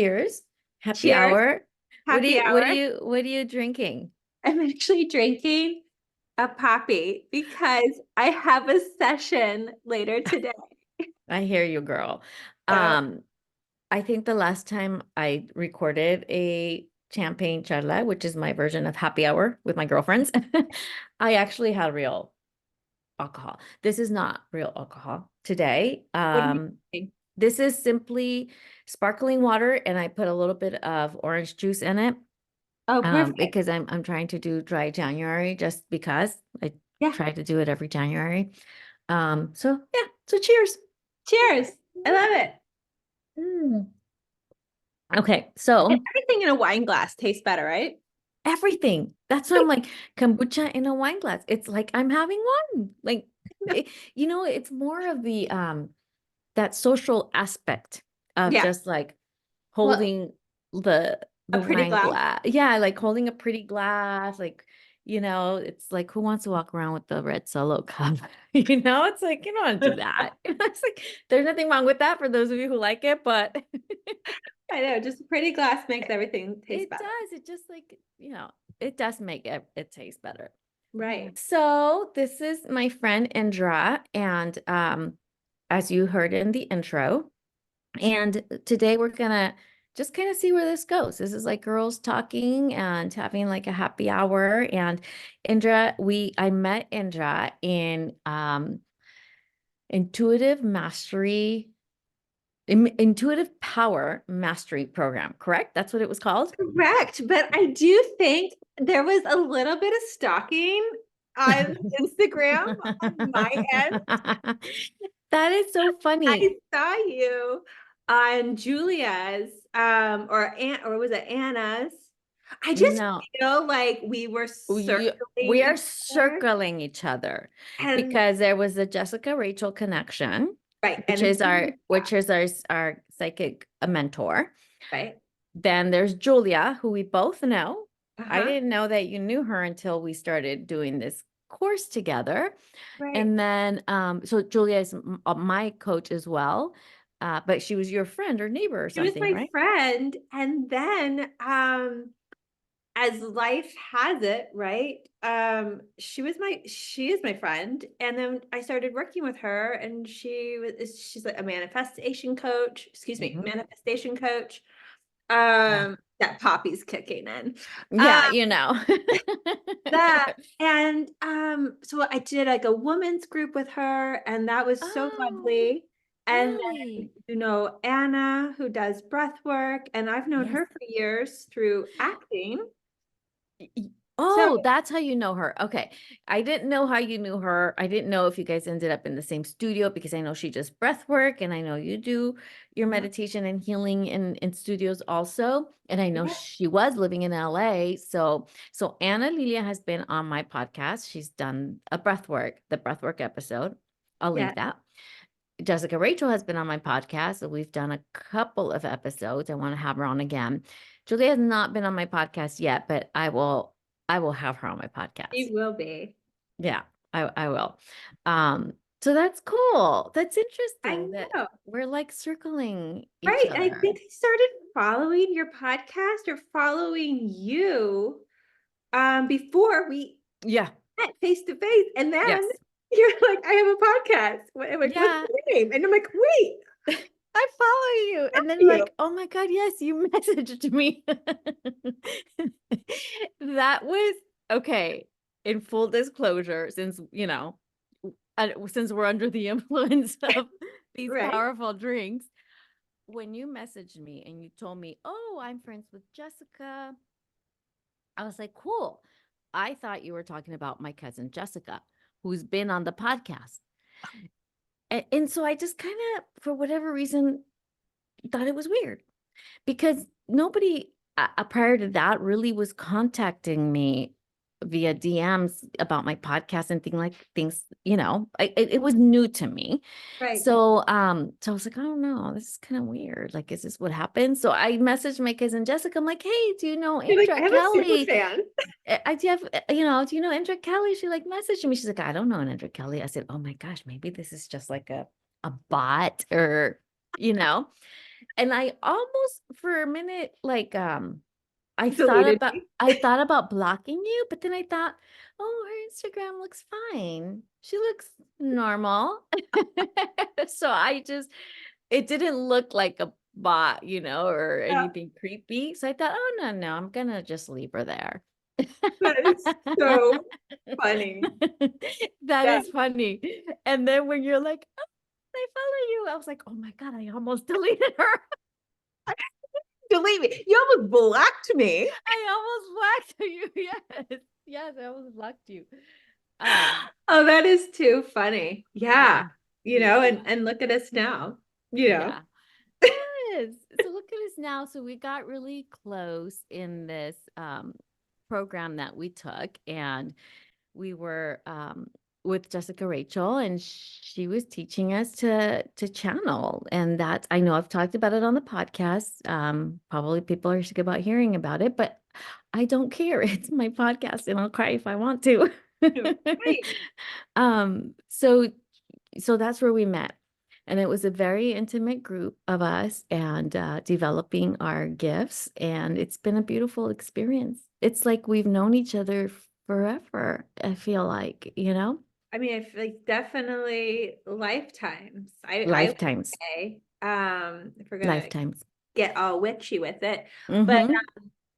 Cheers. Happy Cheers. hour. Happy hour. What are you drinking? I'm actually drinking a poppy because I have a session later today. I hear you, girl. So, Um, I think the last time I recorded a champagne charla, which is my version of happy hour with my girlfriends, I actually had real alcohol. This is not real alcohol today. what do you think? This is simply sparkling water, and I put a little bit of orange juice in it. Oh, perfect. Because I'm trying to do dry January just because I Yeah. try to do it every January. So yeah, so cheers. Cheers. I love it. Mm. Okay, And so everything in a wine glass tastes better, right? everything. That's why I'm like kombucha in a wine glass. It's like I'm having one. Like it's more of the that social aspect of Yeah. just like Well, holding the a pretty wine glass. glass. Yeah, like holding a pretty glass, like it's like who wants to walk around with the red Solo cup? It's like you don't want to do that. It's like there's nothing wrong with that for those of you who like it, but I know, just a pretty glass makes everything taste it better. does. It just like, it does make it taste better. Right. So this is my friend Indra, and as you heard in the intro, and today we're gonna just kind of see where this goes. This is like girls talking and having like a happy hour. And I met Indra in intuitive mastery, intuitive power mastery program, correct? That's what it was called. Correct. But I do think there was a little bit of stalking on Instagram on my end. That is so I funny. saw you on Julia's or was it Anna's? I just No, feel like we were circling we are each other. circling each other And because there was a Jessica Rachel connection, right. which And is our psychic mentor. right. Then there's Julia, who we both know. I Uh-huh. didn't know that you knew her until we started doing this course together. Right. And then, so Julia is my coach as well, but she was your friend or neighbor or She was something, my right? friend. And then as life has it, right? She is my friend. And then I started working with her and she's like a manifestation coach, excuse me, Mhm. manifestation coach. Yeah. That Poppy's kicking in. Yeah, Um, that and so I did like a women's group with her, and that was so Oh, lovely. And then, really? Anna, who does breath work, and I've known Yes. her for years through acting. So Oh, that's how you know her. Okay. I didn't know how you knew her. I didn't know if you guys ended up in the same studio because I know she does breath work and I know you do your uh-huh, meditation and healing in studios also. And I know yeah, she was living in LA. So Anna Lilia has been on my podcast. She's done the breath work episode. I'll yeah, link that. Jessica Rachel has been on my podcast. So we've done a couple of episodes. I want to have her on again. Julie has not been on my podcast yet, but I will have her on my podcast. she will be. Yeah, I will. Um, so that's cool. That's I interesting that know. we're like circling each Right. I other. think I started following your podcast or following you before we Yeah. met face to face. And then Yes. you're like, I have a podcast. I'm like, what's Yeah. the name? And I'm like, wait, I follow you. And then you. like, oh my God, yes, you messaged me. That was okay. In full disclosure, since we're under the influence of these Right. powerful drinks, when you messaged me and you told me, "Oh, I'm friends with Jessica," I was like, "Cool." I thought you were talking about my cousin Jessica, who's been on the podcast. And so I just kind of, for whatever reason, thought it was weird because nobody prior to that really was contacting me via DMs about my podcast and things, it was new to me. Right. So I was like, I don't know, this is kind of weird. Like, is this what happened? So I messaged my cousin Jessica. I'm like, hey, do you know You're like, Indra I have a super Kelly? fan. I do have, do you know Indra Kelly? She like messaged me. She's like, I don't know an Indra Kelly. I said, oh my gosh, maybe this is just like a bot or, you know. And I almost for a minute, like, Deleted me. I thought about blocking you, but then I thought, oh, her Instagram looks fine. She looks normal. So it didn't look like a bot, or Yeah, anything creepy. So I thought, oh, no, no, I'm gonna just leave her there. that is so funny. That Yeah. is funny. And then when you're like, oh, I follow you, I was like, oh my God, I almost deleted her. Delete me. You almost blocked me. I almost blocked you. Yes. Yes, I almost blocked you. Um, Oh, that is too funny. Yeah. yeah. And Yeah. look at us now, you know. Yeah. Yes. So look at us now. So we got really close in this program that we took, and we were with Jessica Rachel, and she was teaching us to channel. And that, I know I've talked about it on the podcast. Probably people are sick about hearing about it, but I don't care. It's my podcast, and I'll cry if I want to. Right. So that's where we met. And it was a very intimate group of us, and developing our gifts. And it's been a beautiful experience. It's like we've known each other forever, I feel like. I mean, I feel like definitely lifetimes. I would Lifetimes, say, if we're gonna lifetimes. get all witchy with it, but Mm-hmm.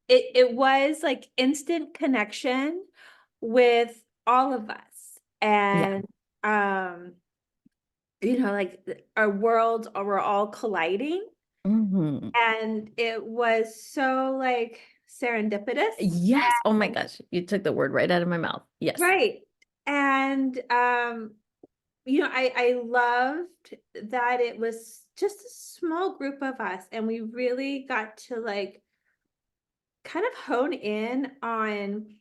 it was like instant connection with all of us. Yeah. And like our worlds were all colliding, Mm-hmm. and it was so like serendipitous. Yes. Oh my And gosh. You took the word right out of my mouth. Yes. right. And I loved that it was just a small group of us, and we really got to like kind of hone in on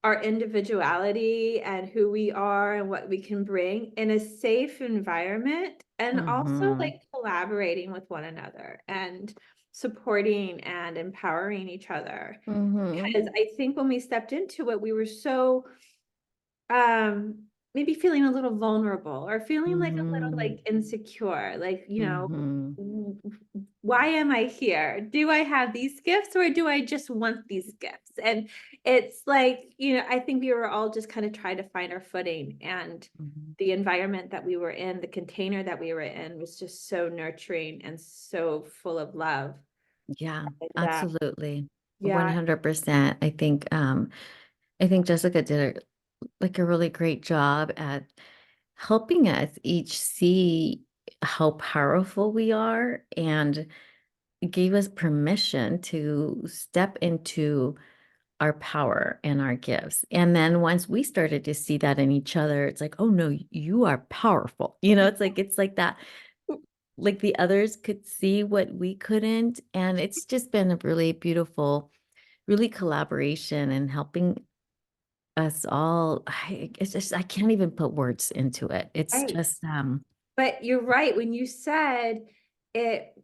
our individuality and who we are and what we can bring in a safe environment, and also Mm-hmm. like collaborating with one another and supporting and empowering each other. Mm-hmm. Because I think when we stepped into it, we were so maybe feeling a little vulnerable, or feeling like a little Mm-hmm. like insecure, like, Mm-hmm. why am I here? Do I have these gifts, or do I just want these gifts? And it's like, I think we were all just kind of trying to find our footing, and Mm-hmm. the environment that we were in, the container that we were in, was just so nurturing and so full of love. Yeah, And absolutely. yeah, 100%. I think Jessica did like a really great job at helping us each see how powerful we are, and gave us permission to step into our power and our gifts. And then once we started to see that in each other, it's like, oh no, you are powerful. It's like that, like the others could see what we couldn't. And it's just been a really beautiful, really collaboration and helping us all. It's just, I can't even put words into it. It's right. just, But you're right when you said it,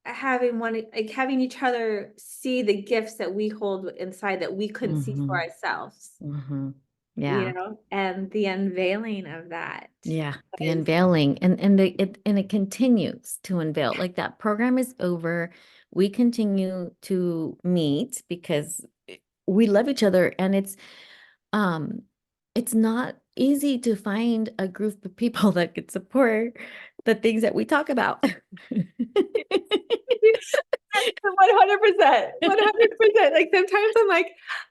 having each other see the gifts that we hold inside that we couldn't see for mhm, ourselves, mhm. Yeah. and the unveiling of that Yeah, the is unveiling, and it continues to unveil. Like, that program is over. We continue to meet because we love each other, and um it's not easy to find a group of people that could support the things that we talk about. 100%, 100%. Like sometimes I'm like,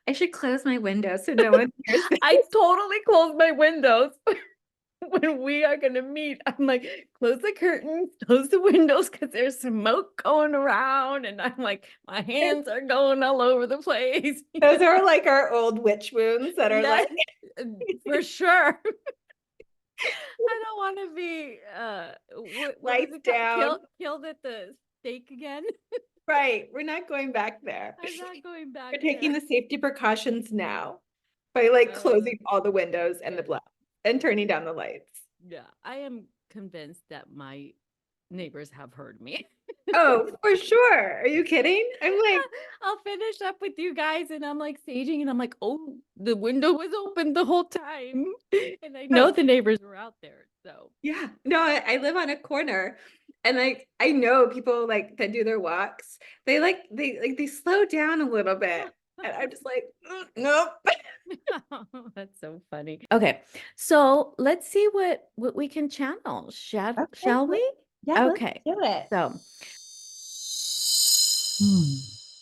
I should close my window so no one hears this. I totally close my windows. When we are going to meet, I'm like, close the curtains, close the windows, because there's smoke going around. And I'm like, my hands are going all over the place. Those are like our old witch wounds that are Yes, like for sure. I don't want to be, what is lights it called? down. Killed at the stake again. Right. We're not going back there. I'm not going back We're taking there. the safety precautions now by like Uh, closing all the windows and the yeah, blinds and turning down the lights. yeah. I am convinced that my neighbors have heard me. Oh, for sure. Are you kidding? I'm like, I'll finish up with you guys and I'm like saging and I'm like, oh, the window was open the whole time. And I know oh, the neighbors were out there. So yeah. No, I live on a corner and like I know people like that do their walks. They slow down a little bit. And I'm just like, nope. that's so funny. Okay. So let's see what we can channel. Okay. Shall we? Yeah, let's Okay. do it. So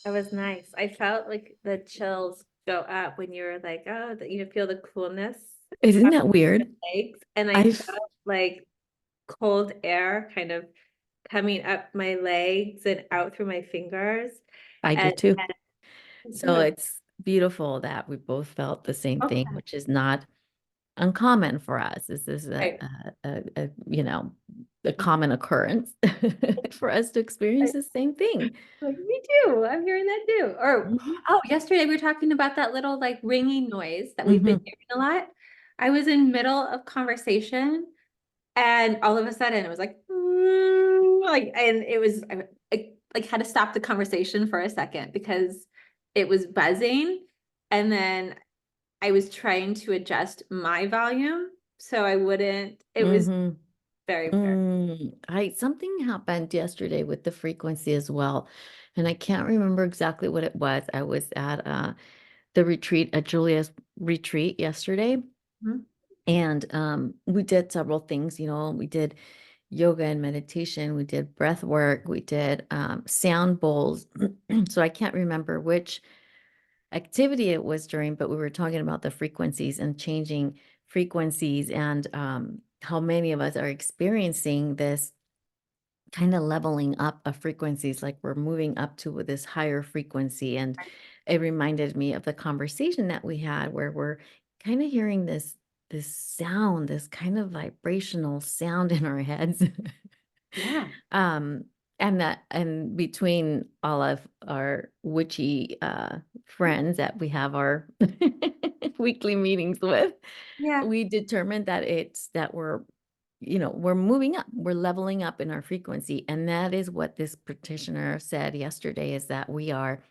That was nice. I felt like the chills go up when you were like, oh, that you feel the coolness isn't up that weird? the legs. And I I felt like cold air kind of coming up my legs and out through my fingers. I And, did too. and So so, it's beautiful that we both felt the same thing, okay. which is not uncommon for us. This is Right. a common occurrence for us to experience Right. the same thing. Like, me too. I'm hearing that too. Or, Mhm. oh, yesterday we were talking about that little like ringing noise that we've been Mhm. hearing a lot. I was in middle of conversation and all of a sudden it was like, like, and it was, I like had to stop the conversation for a second because it was buzzing. And then I was trying to adjust my volume so I wouldn't, it was Mhm. very weird. I something happened yesterday with the frequency as well, and I can't remember exactly what it was. I was at the retreat at Julia's retreat yesterday, Mhm. and we did several things. We did yoga and meditation, we did breath work, we did sound bowls. So I can't remember which activity it was during, but we were talking about the frequencies and changing frequencies and how many of us are experiencing this kind of leveling up of frequencies, like we're moving up to this higher frequency. And it reminded me of the conversation that we had where we're kind of hearing this sound, this kind of vibrational sound in our heads. Yeah. um and between all of our witchy friends that we have our weekly meetings with, Yeah. we determined that it's that we're moving up, we're leveling up in our frequency. And that is what this practitioner said yesterday, is that we are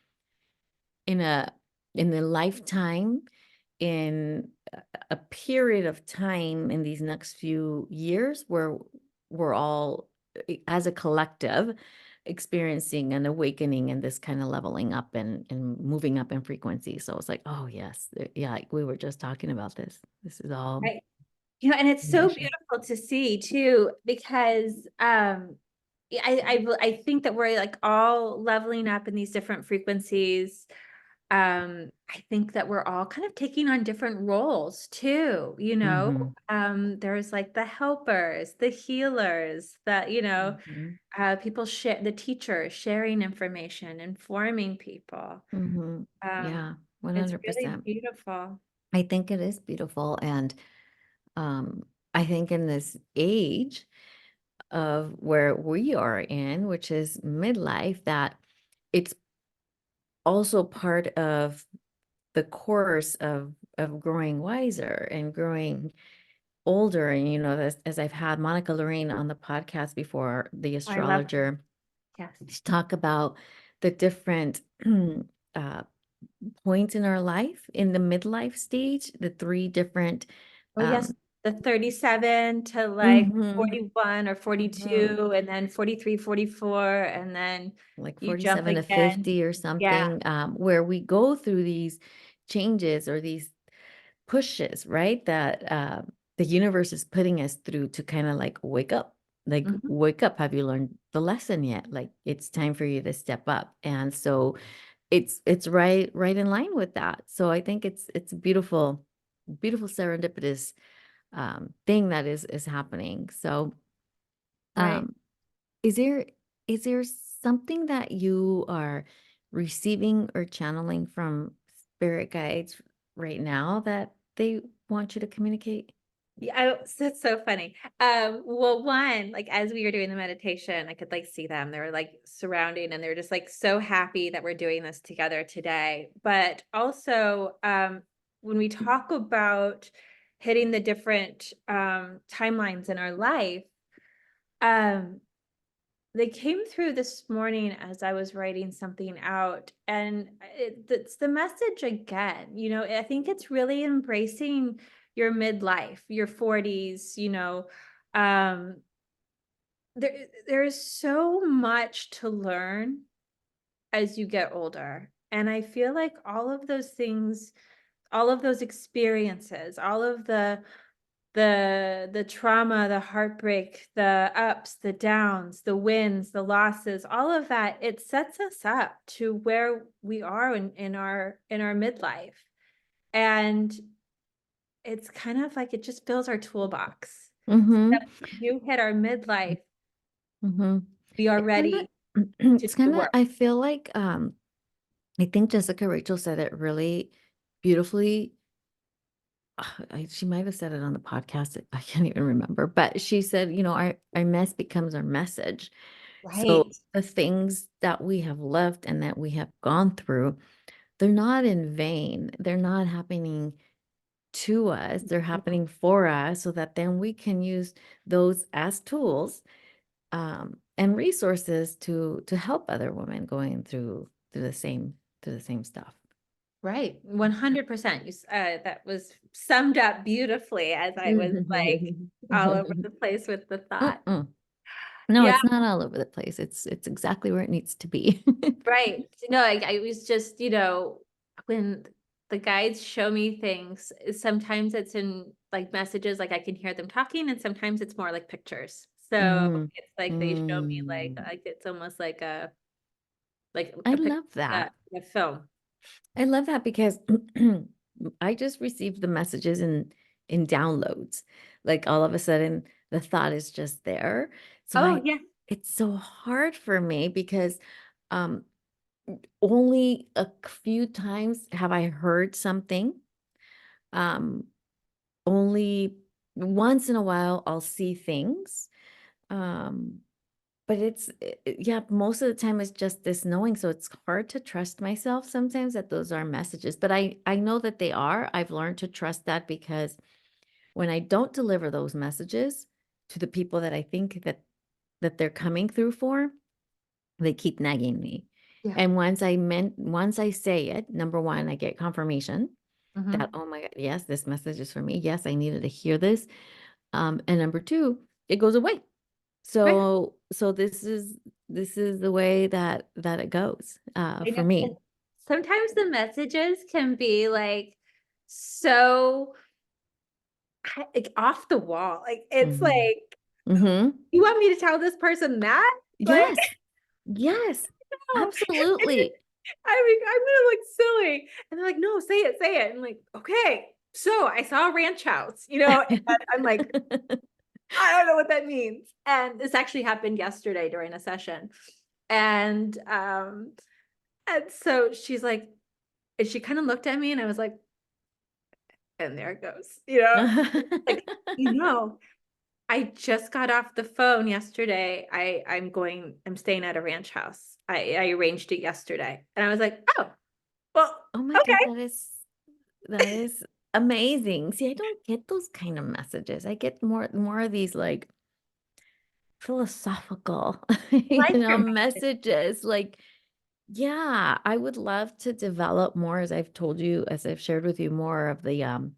in a lifetime, in a period of time in these next few years where we're all as a collective experiencing an awakening and this kind of leveling up and moving up in frequency. So it's like, oh yes, yeah, like we were just talking about this is all Right. And it's so information. beautiful to see too, because I think that we're like all leveling up in these different frequencies. I think that we're all kind of taking on different roles too, Mhm, there's like the helpers, the healers, that, mhm, people share, the teachers sharing information, informing people. mhm. Um, Yeah, it's really 100%. beautiful. I think it is beautiful. And I think in this age of where we are in, which is midlife, that it's also part of the course of growing wiser and growing older. And as I've had Monica Lorraine on the podcast before, the I love, astrologer, yes. to talk about the different uh, points in our life in the midlife stage, the three different Oh, yes. um, The 37 to like mhm, 41 or mhm, 42, and then 43, 44, and then like you jump 47 to again. 50 or Yeah. something, where we go through these changes or these pushes, right? That the universe is putting us through to kind of like wake up. Like, Mhm. wake up. Have you learned the lesson yet? Like, it's time for you to step up. And so it's right in line with that. So I think it's a beautiful, beautiful serendipitous thing that is happening. So Right. um is there something that you are receiving or channeling from spirit guides right now that they want you to communicate? Yeah, that's so funny. Well, one, like as we were doing the meditation, I could like see them. They were like surrounding and they're just like so happy that we're doing this together today. But also, when we talk about hitting the different timelines in our life, um, they came through this morning as I was writing something out, and it's the message again. I think it's really embracing your midlife, your 40s. Um, there is so much to learn as you get older, and I feel like all of those things, all of those experiences, all of the trauma, the heartbreak, the ups, the downs, the wins, the losses, all of that, it sets us up to where we are in our midlife. And it's kind of like it just fills our toolbox. So Mm-hmm. that when you hit our midlife, Mm-hmm. we are It's kind ready of, to do it's the kind of, work. I feel like, I think Jessica Rachel said it really beautifully. She might have said it on the podcast. I can't even remember, but she said, our mess becomes our message. So Right. the things that we have left and that we have gone through, they're not in vain. They're not happening to us. They're happening for us so that then we can use those as tools, and resources to help other women going through the same stuff. Right. 100%. That was summed up beautifully as I was like all over the place with the thought. Mm-mm. No, Yeah. it's not all over the place. It's exactly where it needs to be. Right. No, I was just, when the guides show me things, sometimes it's in like messages, like I can hear them talking, and sometimes it's more like pictures. So Mm, it's like they show me mm. like it's almost like like I a picture, love that. a film. I love that because I just received the messages in downloads. Like all of a sudden the thought is just there. So Oh I yeah. it's so hard for me because um only a few times have I heard something. Um Only once in a while I'll see things. Um but yeah, most of the time it's just this knowing, so it's hard to trust myself sometimes that those are messages, but I know that they are. I've learned to trust that because when I don't deliver those messages to the people that I think that they're coming through for, they keep nagging me. Yeah. And once I say it, number one, I get confirmation that, Hmm. oh my God, yes, this message is for me. Yes, I needed to hear this. And number two, it goes away. Right. So this is the way that it goes, I know. for And me. sometimes the messages can be like so like off the wall. Like it's Mhm. like, Mhm. you want me to tell this person that? Like, Yes. Yes. no. Absolutely. I mean, I'm gonna look silly. And they're like, no, say it. I'm like, okay. So I saw a ranch house, and I'm like, I don't know what that means. And this actually happened yesterday during a session. And so she's like, and she kind of looked at me and I was like, and there it goes, like, you know, I just got off the phone yesterday. I'm staying at a ranch house. I arranged it yesterday. And I was like, oh, well, Oh my God, okay. that is amazing. See, I don't get those kind of messages. I get more of these like philosophical, Like your message. messages. Like, yeah, I would love to develop more, as I've told you, as I've shared with you, more of the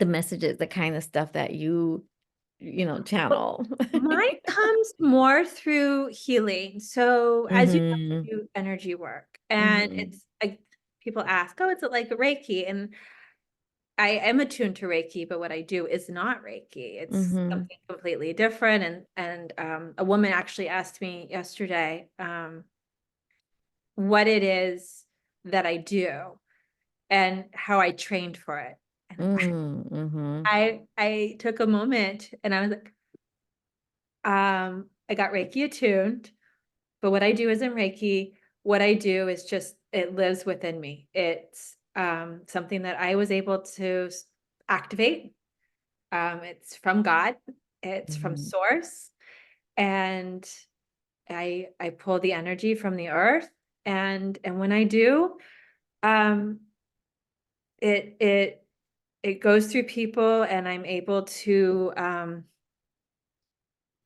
messages, the kind of stuff that But channel. mine comes more through healing. So as you know, I Mhm. do energy work, and Mhm. it's like people ask, oh, is it like Reiki? And I am attuned to Reiki, but what I do is not Reiki. It's Mhm. something completely different. And a woman actually asked me yesterday, what it is that I do and how I trained for it. And Mhm. I took a moment and I was like, I got Reiki attuned, but what I do isn't Reiki. What I do is just it lives within me. It's something that I was able to activate. It's from God. It's from Mhm. source, and I pull the energy from the earth, and when I do, um, it goes through people, and I'm able to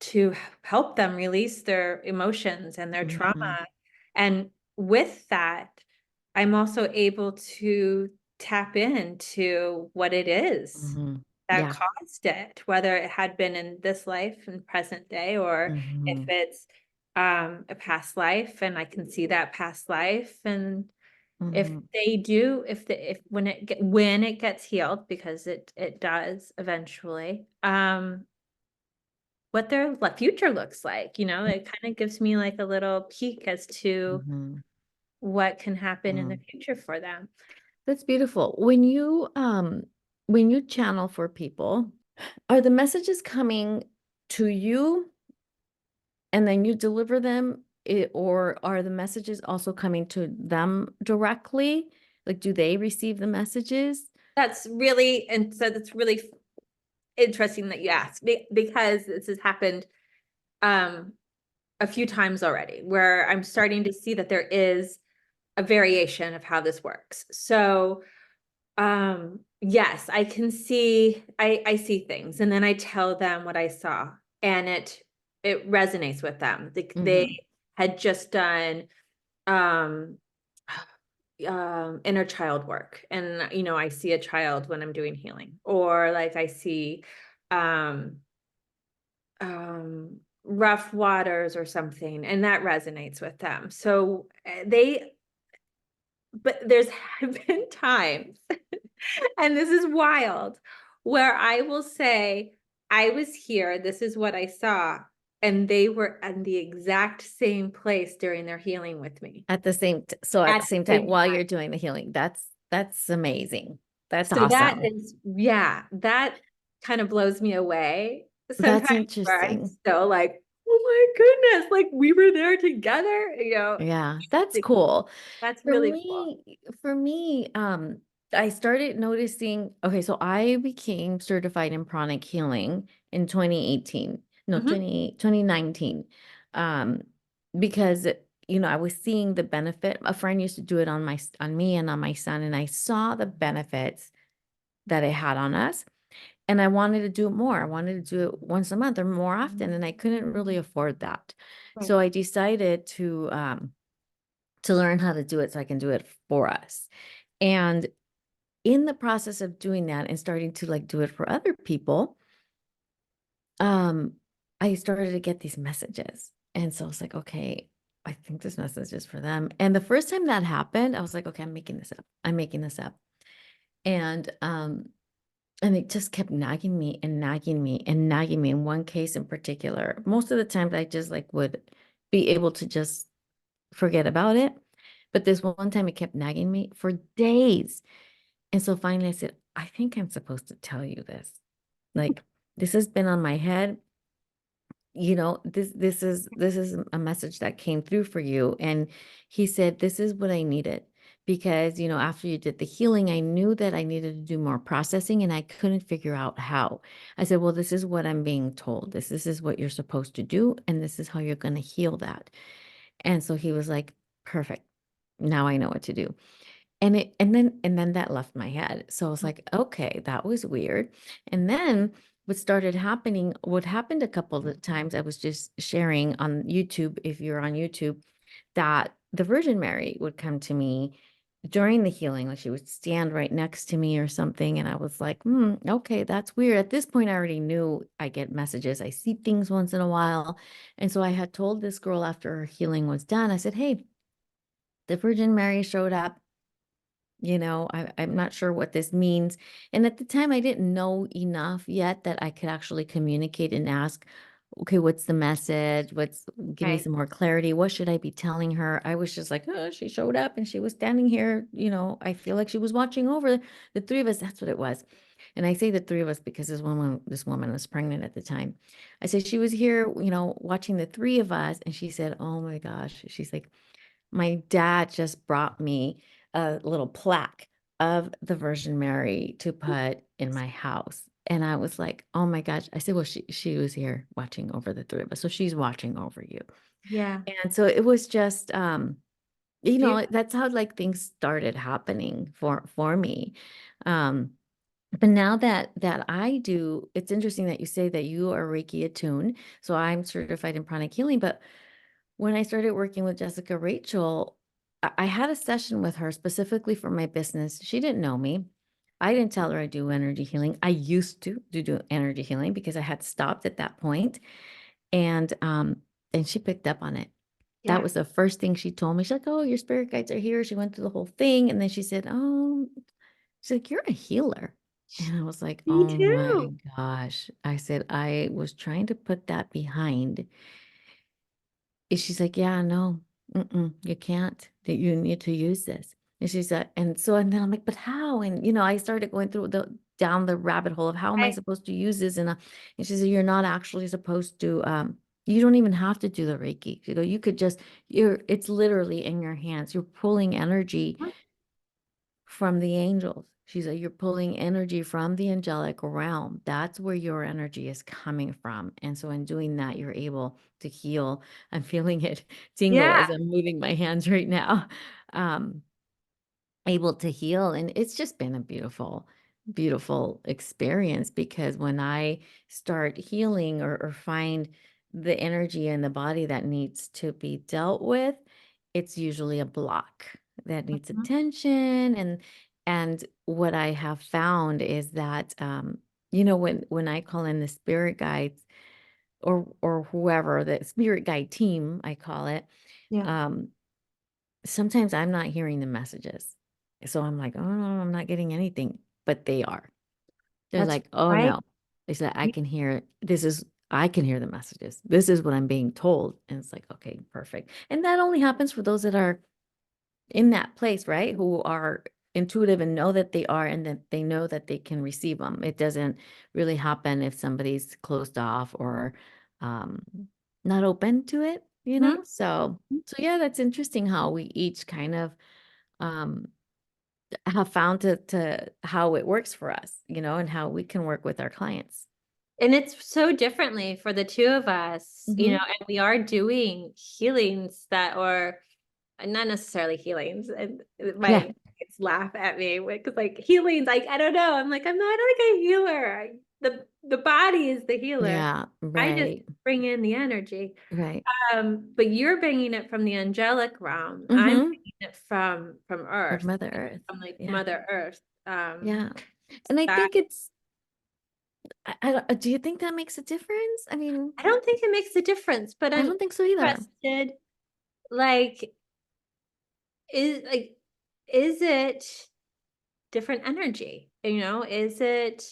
to help them release their emotions and their Mhm. trauma. And with that, I'm also able to tap into what it is Mhm. that Yeah. caused it, whether it had been in this life and present day, or if Mhm. it's a past life, and I can see that past life. And if Mhm. they do, if when it gets healed, because it does eventually, what their future looks like, it kind of gives me like a little peek as to Mhm. what can happen in the Mhm. future for them. That's beautiful. When you channel for people, are the messages coming to you and then you deliver them, or are the messages also coming to them directly? Like, do they receive the messages? That's really interesting that you asked, because this has happened um a few times already, where I'm starting to see that there is a variation of how this works. So yes, I can see, I see things, and then I tell them what I saw, and it resonates with them. They Mhm. had just done um inner child work, and I see a child when I'm doing healing, or like I see um rough waters or something, and that resonates with them. So they but there's been times, and this is wild, where I will say, I was here, this is what I saw, and they were in the exact same place during their healing with me At the at at the the same time same while time. you're doing the healing. That's amazing. That's So that awesome. is, yeah, that kind of blows me away sometimes, That's where I'm interesting. still like, oh my goodness, like we were there together, Yeah, that's like, cool. that's For really cool. me, for me, I started noticing, okay, so I became certified in pranic healing in 2018. No, Mhm. 2019. Um, because I was seeing the benefit. A friend used to do it on me and on my son, and I saw the benefits that it had on us. And I wanted to do it more. I wanted to do it once a month or more often, and I couldn't really afford that. Right. So I decided to learn how to do it so I can do it for us. And in the process of doing that and starting to like do it for other people, um, I started to get these messages. And so I was like, okay, I think this message is for them. And the first time that happened, I was like, okay, I'm making this up. I'm making this up. And and it just kept nagging me and nagging me and nagging me. In one case in particular, most of the times I just like would be able to just forget about it. But this one time it kept nagging me for days. And so finally I said, I think I'm supposed to tell you this. Like, this has been on my head. This is a message that came through for you. And he said, this is what I needed. Because, after you did the healing, I knew that I needed to do more processing and I couldn't figure out how. I said, well, this is what I'm being told. This is what you're supposed to do. And this is how you're going to heal that. And so he was like, perfect. Now I know what to do. And then that left my head. So I was like, okay, that was weird. And then what happened a couple of times, I was just sharing on YouTube, if you're on YouTube, that the Virgin Mary would come to me during the healing, like she would stand right next to me or something. And I was like, okay, that's weird. At this point, I already knew I get messages. I see things once in a while. And so I had told this girl after her healing was done, I said, hey, the Virgin Mary showed up. I'm not sure what this means. And at the time, I didn't know enough yet that I could actually communicate and ask, okay, what's the message? Give me Right. some more clarity. What should I be telling her? I was just like, oh, she showed up and she was standing here. I feel like she was watching over the three of us. That's what it was. And I say the three of us because this woman was pregnant at the time. I said, she was here, watching the three of us. And she said, oh my gosh. She's like, my dad just brought me a little plaque of the Virgin Mary to put in my house. And I was like, oh my gosh. I said, well, she was here watching over the three of us. So she's watching over you. Yeah. And so it was just Beautiful. that's how like things started happening for me. Um But now that I do, it's interesting that you say that you are Reiki attuned. So I'm certified in pranic healing. But when I started working with Jessica Rachel, I had a session with her specifically for my business. She didn't know me. I didn't tell her I do energy healing. I used to do energy healing because I had stopped at that point. And she picked up on it. That Yeah. was the first thing she told me. She's like, "Oh, your spirit guides are here." She went through the whole thing. And then she said, "Oh," she's like, "You're a healer." And I was like, Me "Oh my too. gosh." I said, "I was trying to put that behind." And she's like, "Yeah, no, you can't. That you need to use this." And she's like, and then I'm like, "But how?" And I started going through the down the rabbit hole of how am I Right. supposed to use this? And she said, "You're not actually supposed to. You don't even have to do the Reiki. You could just it's literally in your hands. You're pulling energy from the angels." She's like, "You're pulling energy from the angelic realm. That's where your energy is coming from. And so in doing that, you're able to heal." I'm feeling it tingle Yeah. as I'm moving my hands right now. Um, Able to heal. And it's just been a beautiful, beautiful experience because when I start healing or find the energy in the body that needs to be dealt with, it's usually a block that needs Mhm. attention. And what I have found is that when I call in the spirit guides or whoever, the spirit guide team, I call it, Yeah. um, sometimes I'm not hearing the messages. So I'm like, "Oh, no, I'm not getting anything." But they are. They're That's like, "Oh, right. no." They said, "I can hear I can hear the messages. This is what I'm being told." And it's like, okay, perfect. And that only happens for those that are in that place, right? Who are intuitive and know that they are and that they know that they can receive them. It doesn't really happen if somebody's closed off or um, not open to it, you know? Mhm. So yeah, that's interesting how we each kind of um, have found to how it works for us, and how we can work with our clients. And it's so differently for the two of us, Mm-hmm. and we are doing healings that are not necessarily healings. And Yeah. my kids laugh at me because like healings, like I don't know. I'm like, I'm not like a healer. The body is the healer. Yeah. I just Right. bring in the energy. Right. But you're bringing it from the angelic realm. I'm Mm-hmm. bringing it from Of Earth, Mother Earth. from like Yeah. Mother Earth. Yeah. And I That think it's do you think that makes a difference? I mean, I don't think it makes a difference, but I I'm don't think so either. interested. Like, is like, is it different energy? Is it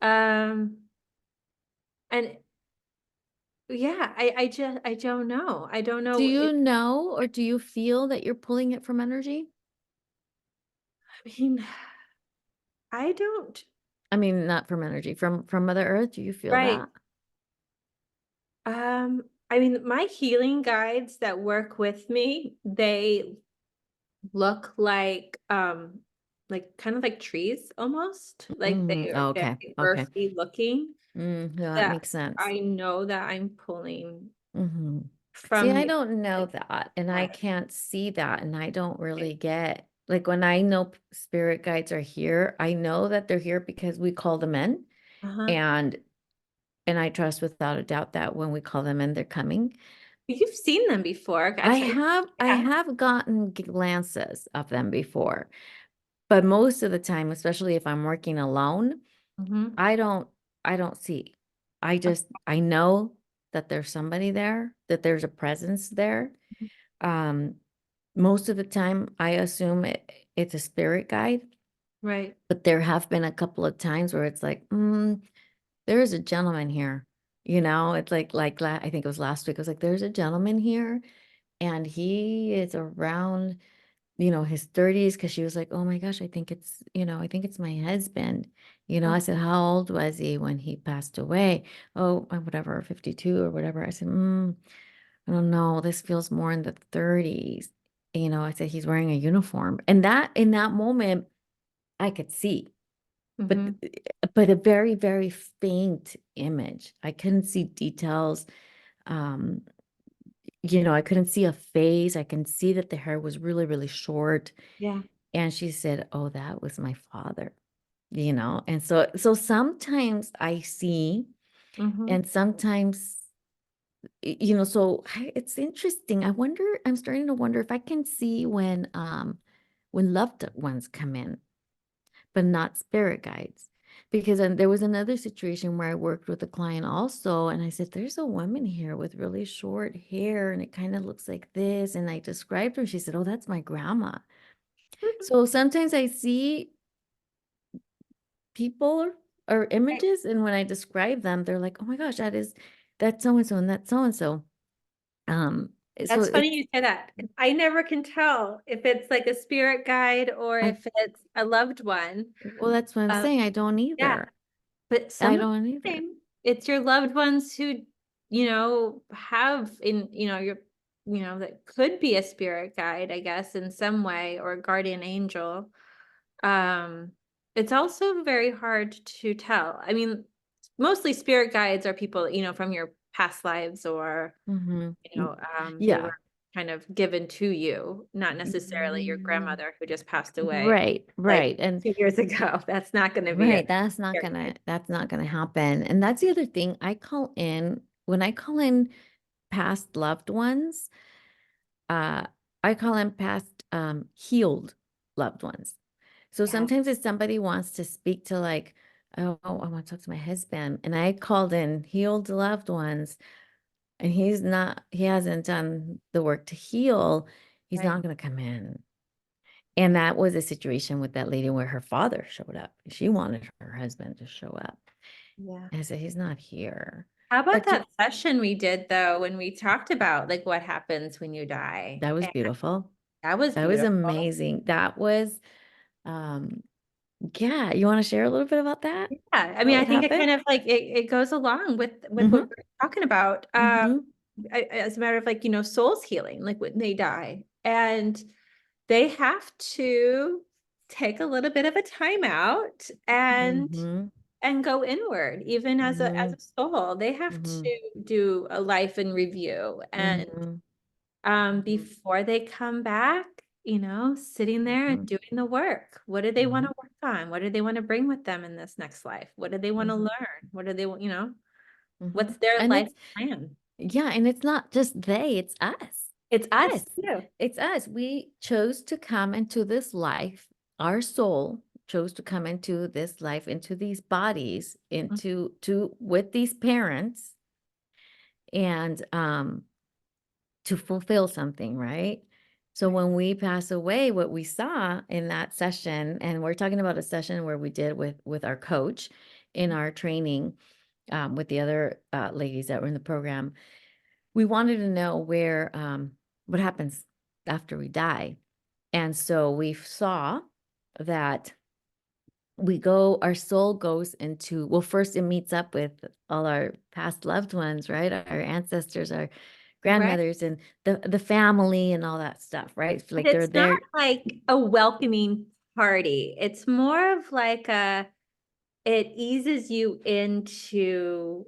um and yeah, I don't know. I don't Do know. you know or do you feel that you're pulling it from energy? I mean, I don't. I mean, not from energy, from Mother Earth. Do you feel Right. that? I mean, my healing guides that work with me, they look like kind of like trees almost. Like they are Oh, okay. very Okay. earthy looking. Yeah, that That makes sense. I know that I'm pulling Hmm. See, from I the don't know like, that, and I that. can't see that, and I don't really get like when I know spirit guides are here, I know that they're here because we call them in, Uh-huh. and I trust without a doubt that when we call them in, they're coming. You've seen them before, actually. I Yeah. have gotten glances of them before, but most of the time, especially if I'm working alone, Hmm. I don't I don't see. I know that there's somebody there, that there's a presence there. Um, Most of the time I assume it's a spirit guide, Right. but there have been a couple of times where it's like, there is a gentleman here. It's I think it was last week. I was like, there's a gentleman here and he is around his 30s because she was like, "Oh my gosh, I think it's my husband." I said, "How old was he when he passed away?" "Oh, whatever, 52 or whatever." I said, I don't know. This feels more in the 30s." I said, "He's wearing a uniform." And that in that moment, I could see, but Mm-hmm. a very, very faint image. I couldn't see details. Um, I couldn't see a face. I can see that the hair was really, really short. Yeah. And she said, "Oh, that was my father." And so sometimes I see, Mhm. and sometimes, so it's interesting. I'm starting to wonder if I can see when loved ones come in, but not spirit guides. Because there was another situation where I worked with a client also, and I said, there's a woman here with really short hair, and it kind of looks like this. And I described her. She said, oh, that's my grandma. So sometimes I see people or Right. images, and when I describe them, they're like, oh my gosh, that's so and so, and that's so and so. Um, so That's funny it's you say that. I never can tell if it's like a spirit guide or I if it's a loved one. well, that's what I'm Um, saying. I don't yeah, either. but I some of don't the either. time it's your loved ones who, have in, that could be a spirit guide, I guess, in some way, or a guardian angel. Um, it's also very hard to tell. I mean, mostly spirit guides are people, from your past lives, or, Mm-hmm. they Yeah. were kind of given to you, not necessarily your Mm, grandmother who just passed away right, like right. And 2 years ago. That's not going to be a right, spirit guide. that's not gonna happen. And that's the other thing. When I call in past loved ones, uh, I call in past healed loved ones. So Yeah, sometimes if somebody wants to speak to like, oh, I want to talk to my husband, and I called in healed loved ones, and he hasn't done the work to heal, he's right. not going to come in. And that was a situation with that lady where her father showed up. She wanted her husband to show up. Yeah. And I said, he's not here. How about But that session we did though, when we talked about like what happens when you die? that was And beautiful. that was That was beautiful. amazing. That was, um, yeah. You want to share a little bit about that? Yeah, I mean, What I would think it happen? kind of like it goes along with what Mm-hmm. we're talking about. Mm-hmm. As a matter of like, souls healing, like when they die, and they have to take a little bit of a time out Mm-hmm. and go inward, even as Mm-hmm. a soul. They have Mm-hmm. to do a life in review, and Mm-hmm. before they come back, sitting there and Mm-hmm. doing the work. What do they want Mm-hmm. to work on? What do they want to bring with them in this next life? What do they want to Mm-hmm. learn? What do they want, Mm-hmm. what's their And life it's plan? Yeah, and it's not just they, it's us. It's us Us. too. It's us. We chose to come into this life. Our soul chose to come into this life, into these bodies, Mm, into to with these parents, and to fulfill something, right? So right. when we pass away, what we saw in that session, and we're talking about a session where we did with our coach in our training, with the other ladies that were in the program, we wanted to know what happens after we die. And so we saw that our soul goes into, well, first it meets up with all our past loved ones, right? Our ancestors, our Right. grandmothers, and the family and all that stuff, right? But Like they're it's not there. like a welcoming party. It's more of like it eases you into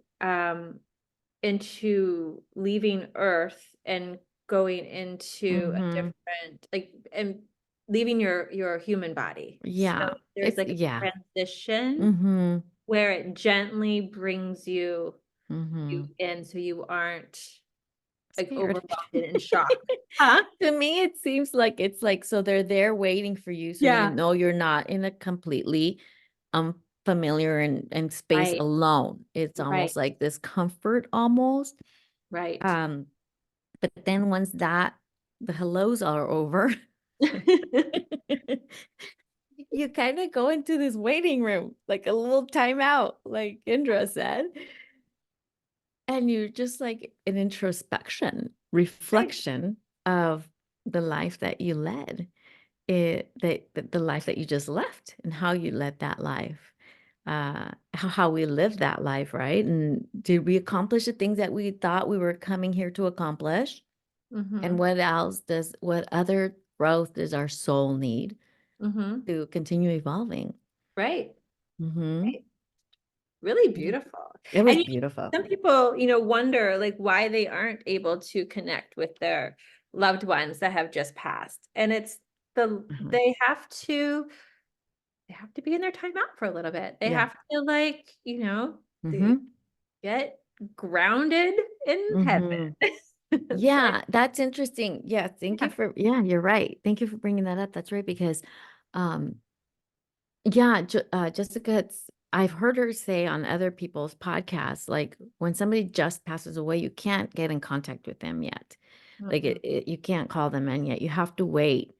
leaving Earth and going into a Mm-hmm. different, like, and leaving your human body. So Yeah. there's like a Yeah. transition Mm-hmm. where it gently brings you Mm-hmm. in, so you aren't like Scared. overwhelmed and in shock. Huh? To me, it seems like it's like, so they're there waiting for you. So you Yeah. know you're not in a completely unfamiliar and space Right. alone. It's Right. almost like this comfort almost. Right. Um, but then once the hellos are over, you kind of go into this waiting room, like a little timeout, like Indra said. And you're just like an introspection, Right. reflection of the life that you led, the life that you just left, and how you led that life, how we lived that life, right? And did we accomplish the things that we thought we were coming here to accomplish? And Mm-hmm. what other growth does our soul need Mm-hmm. to continue evolving? Right. Mm-hmm. Right. Really beautiful. It And was beautiful. some people, wonder like why they aren't able to connect with their loved ones that have just passed. And it's Uh-huh. they have to they have to be in their timeout for a little bit. They Yeah. have to like, Mm-hmm. get grounded in heaven. Mm-hmm. It's like, Yeah, that's interesting. Yeah, thank you yeah. for, yeah, you're right. Thank you for bringing that up. That's right, because, um, yeah, Jessica, I've heard her say on other people's podcasts, like when somebody just passes away, you can't get in contact with them yet. Like Mhm. you can't call them in yet. You have to wait.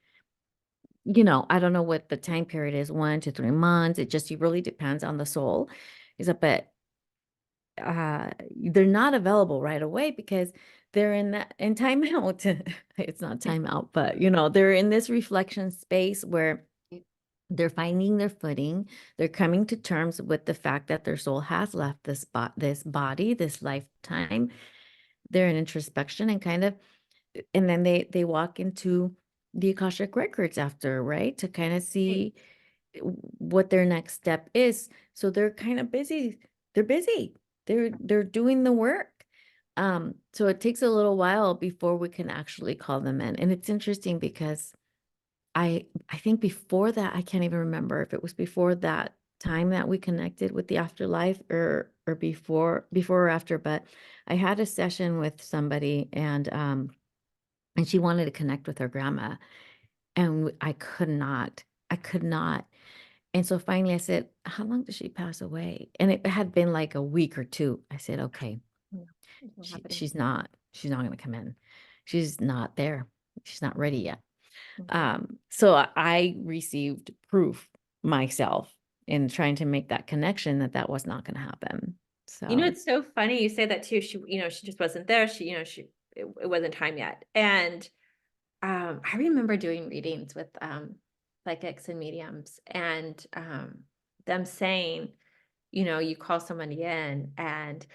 I don't know what the time period is, 1 to 3 months. It really depends on the soul. Is it, but they're not available right away because they're in timeout. It's not timeout, but they're in this reflection space where they're finding their footing. They're coming to terms with the fact that their soul has left this body, this lifetime. They're in introspection and and then they walk into the Akashic records after, right? To kind of see what their next step is. So they're kind of busy. They're busy. They're doing the work. So it takes a little while before we can actually call them in. And it's interesting because I think before that, I can't even remember if it was before that time that we connected with the afterlife or before or after, but I had a session with somebody and she wanted to connect with her grandma and I could not. And so finally I said, how long did she pass away? And it had been like a week or two. I said, okay, Yeah, it's not happening. she's not going to come in. She's not there. She's not ready yet. Mhm. So I received proof myself in trying to make that connection that was not going to happen. So, It's so funny you say that too. She just wasn't there. It wasn't time yet. And I remember doing readings with psychics and mediums and them saying, you call somebody in and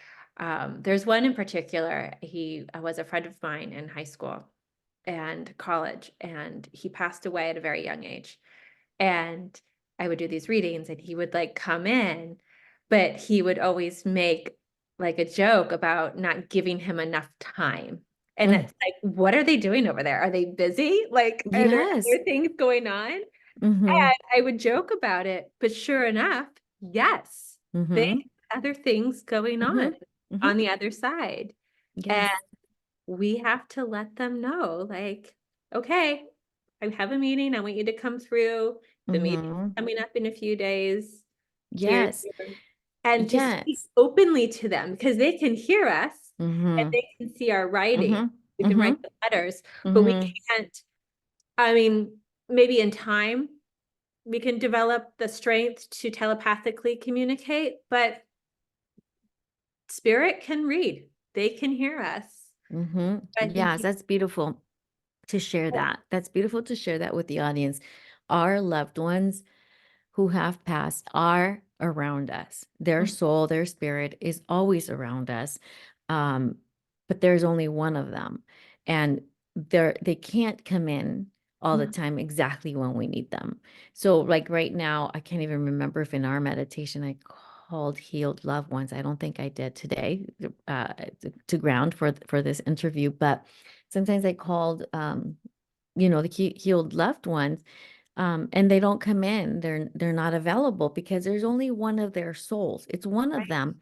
there's one in particular. He was a friend of mine in high school and college, and he passed away at a very young age. And I would do these readings and he would like come in, but he would always make like a joke about not giving him enough time. And mm, it's like, what are they doing over there? Are they busy? Like, are there yes. other things going on? And Mm-hmm. I would joke about it, but sure enough, yes, they Mm-hmm. have other things going Mm-hmm. Mm-hmm. on the other side. And Yes. we have to let them know, like, okay, I have a meeting. I want you to come through. The meeting's Mm-hmm. coming up in a few days. Here's Yes. and to speak Yes. openly to them because they can hear us and Mm-hmm. they can see our writing. Mm-hmm. We can Mm-hmm. write the letters, but we Mm-hmm. can't, I mean, maybe in time we can develop the strength to telepathically communicate, but spirit can read. They can hear us. Mm-hmm. I think Yes, that's beautiful to share that. That's beautiful to share that with the audience. Our loved ones who have passed are around us. Their Mhm. soul, their spirit is always around us. Um, but there's only one of them. And they can't come in all the Mhm. time exactly when we need them. So like right now, I can't even remember if in our meditation I called healed loved ones. I don't think I did today to ground for this interview, but sometimes I called the healed loved ones and they don't come in. They're not available because there's only one of their souls. It's one of them,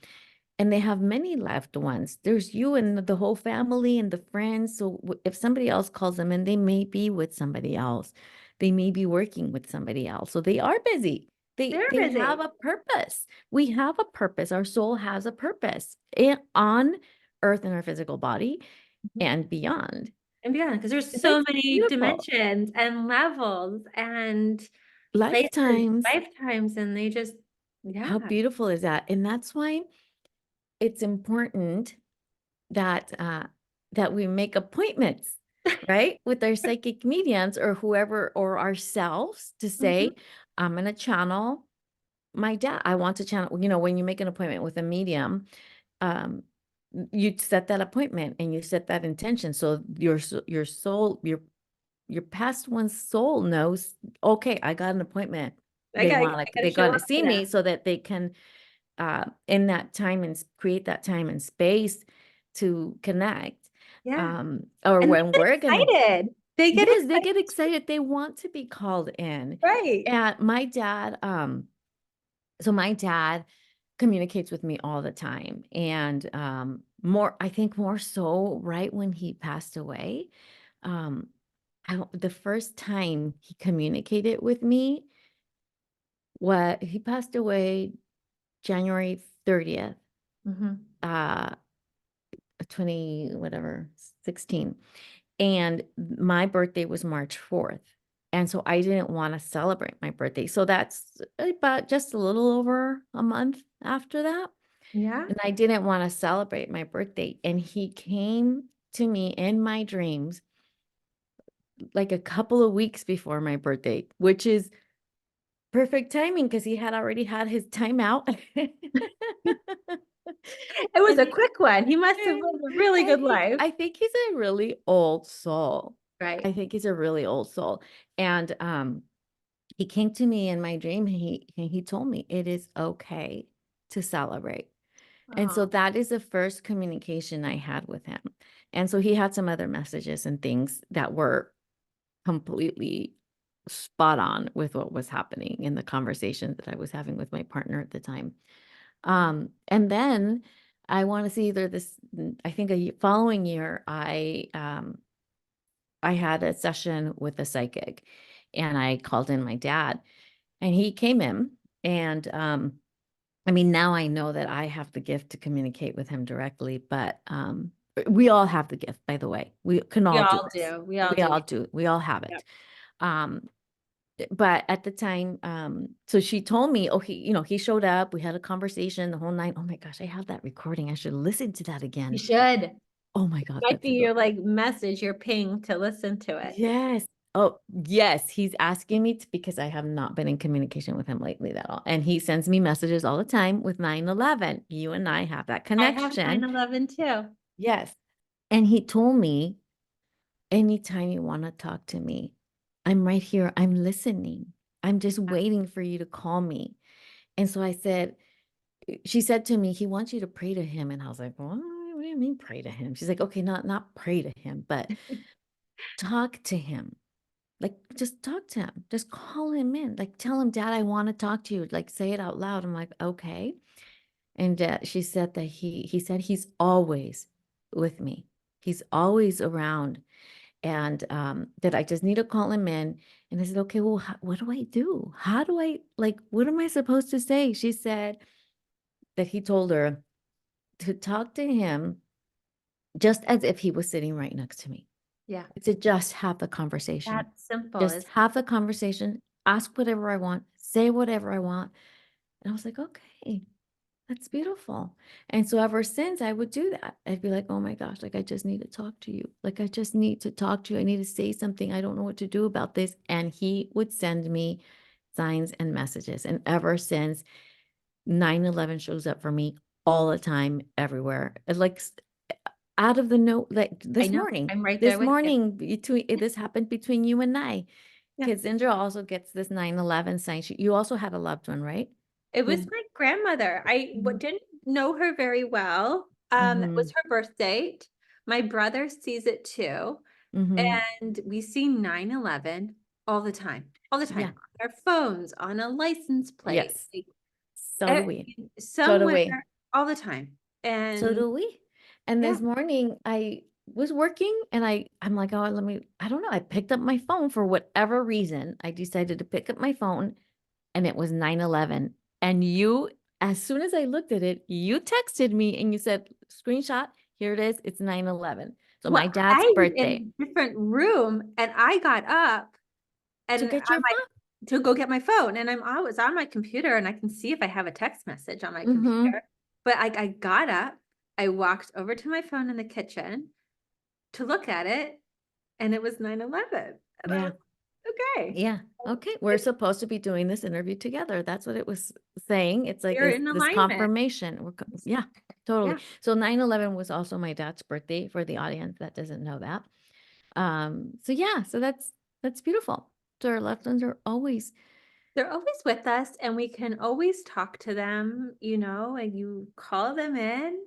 and they have many loved ones. There's you and the whole family and the friends. So if somebody else calls them in, they may be with somebody else. They may be working with somebody else. So they are busy. They They're they have busy. a purpose. We have a purpose. Our soul has a purpose on earth in our physical body Mhm. and beyond. And beyond, because there's And so that's many beautiful. dimensions and levels and places, Lifetimes. lifetimes, and they just, How yeah. beautiful is that? And that's why it's important that that we make appointments, right, with our psychic mediums or whoever or ourselves to Mhm. say, I'm going to channel my dad. I want to channel, when you make an appointment with a medium, um, you set that appointment and you set that intention. So your soul, your past one's soul knows, okay, I got an appointment. I gotta They're show going to up see for me them. so that they can in that time and create that time and space to connect. Yeah. Or And they when get we're gonna, excited. They get Yes, they excited. get excited. They want to be called in. Right. And my dad, so my dad communicates with me all the time. And I think more so right when he passed away. Um, the first time he communicated with me, he passed away January 30th, Mhm. uh, 20, whatever, 16. And my birthday was March 4th. And so I didn't want to celebrate my birthday. So that's about just a little over a month after that. Yeah. And I didn't want to celebrate my birthday. And he came to me in my dreams like a couple of weeks before my birthday, which is perfect timing because he had already had his time out. It was And a he quick one. He must have lived a really good think life. I think he's a really old soul. I Right. think he's a really old soul. And he came to me in my dream and he told me it is okay to celebrate. And so Oh, that is the first communication I had with him. And so he had some other messages and things that were completely spot on with what was happening in the conversation that I was having with my partner at the time. And then I want to see either I think following year, I had a session with a psychic and I called in my dad and he came in and, I mean, now I know that I have the gift to communicate with him directly, but, we all have the gift, by the way. We can we all do all this. do. We all We do. all do. We all have Yep. it. Um, but at the time, so she told me, oh, he showed up. We had a conversation the whole night. Oh my gosh, I have that recording. I should listen to that You again. should. Oh my God, Might that's be so your like message, your ping to listen to it. yes. Oh, yes. He's asking me because I have not been in communication with him lately at all. And he sends me messages all the time with 9/11. You and I have that I have connection. 9/11 too. Yes. And he told me, anytime you want to talk to me, I'm right here. I'm listening. I'm just waiting for you to call me. And so she said to me, he wants you to pray to him. And I was like, what do you mean pray to him? She's like, okay, not pray to him, but talk to him. Like, just talk to him. Just call him in. Like, tell him, Dad, I want to talk to you. Like, say it out loud. I'm like, okay. And she said that he said he's always with me. He's always around. And that I just need to call him in. And I said, okay, well, what do I do? How do I, like, what am I supposed to say? She said that he told her to talk to him just as if he was sitting right next to me, Yeah. to just have the conversation. That's simple. Just have the conversation, ask whatever I want, say whatever I want. And I was like, okay, that's beautiful. And so ever since I would do that, I'd be like, oh my gosh, like I just need to talk to you. Like I just need to talk to you. I need to say something. I don't know what to do about this. And he would send me signs and messages. And ever since 9/11 shows up for me all the time, everywhere. Like out of the note, like I know. I'm right there this with you. morning this happened between you and I. Yeah. Because Indra also gets this 9/11 sign. You also had a loved one, right? It was Who? my grandmother. I Mhm. didn't know her very well. It was Mhm. her birth date. My brother sees it too. Mhm. And we see 9/11 all the time. All the time. Yeah. On our phones, on a license plate, Yes. like, So do we. So do somewhere we. all the time. So And do we. And yeah, this morning I was working and I'm like, oh, I don't know. I picked up my phone for whatever reason. I decided to pick up my phone and it was 9/11. And as soon as I looked at it, you texted me and you said, screenshot, here it is. It's 9/11. So well, my dad's I was birthday. in a different room and I got up To and get your I'm like, phone? to go get my phone. And I was on my computer and I can see if I have a text message on my Mm-hmm. computer. But I got up, I walked over to my phone in the kitchen to look at it, and it was 9/11. And I Yeah. was okay. Yeah. Okay. We're supposed to be doing this interview together. That's what it was saying. It's like You're it's in this alignment. confirmation. Yeah, totally. Yeah. So 9/11 was also my dad's birthday for the audience that doesn't know that. So yeah, so that's beautiful. So our loved ones are always They're always with us and we can always talk to them, and you call them in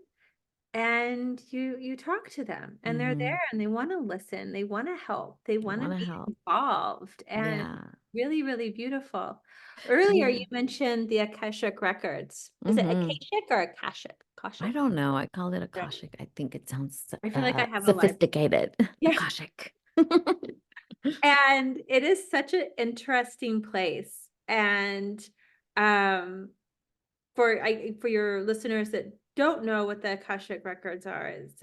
and you talk to them, and they're Mm-hmm. there, and they want to listen, they want to help, they They want to want to be help. involved, and Yeah. really, really beautiful. Earlier, Yeah. you mentioned the Akashic records. Is it Mm-hmm. Akashic or Akashic? I Akashic. don't know. I call it Yeah. Akashic. I think it sounds I feel like I have a life. sophisticated. Yeah. Akashic. And it is such an interesting place. And um, for your listeners that don't know what the Akashic records are, is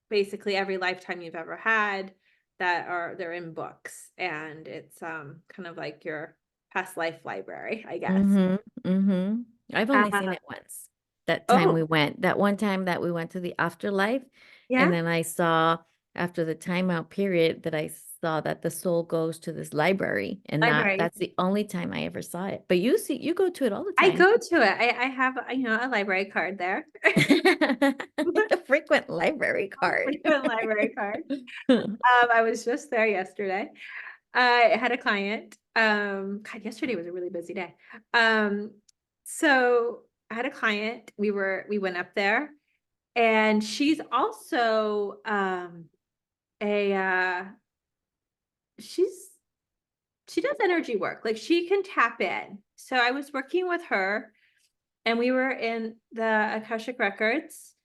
basically every lifetime you've ever had they're in books, and it's kind of like your past life library, I guess. Mm-hmm. Mm-hmm. I've only Uh, seen it once. That time oh, we went, that one time that we went to the afterlife. And yeah, then I saw after the timeout period that I saw that the soul goes to this library. And library. that's the only time I ever saw it. But you go to it all the I time. go to it. I have, a library card there. A frequent library card. Frequent library card. I was just there yesterday. I had a client. God, yesterday was a really busy day. So I had a client. We went up there, and she's also a she's she does energy work. Like, she can tap in. So I was working with her, and we were in the Akashic Records.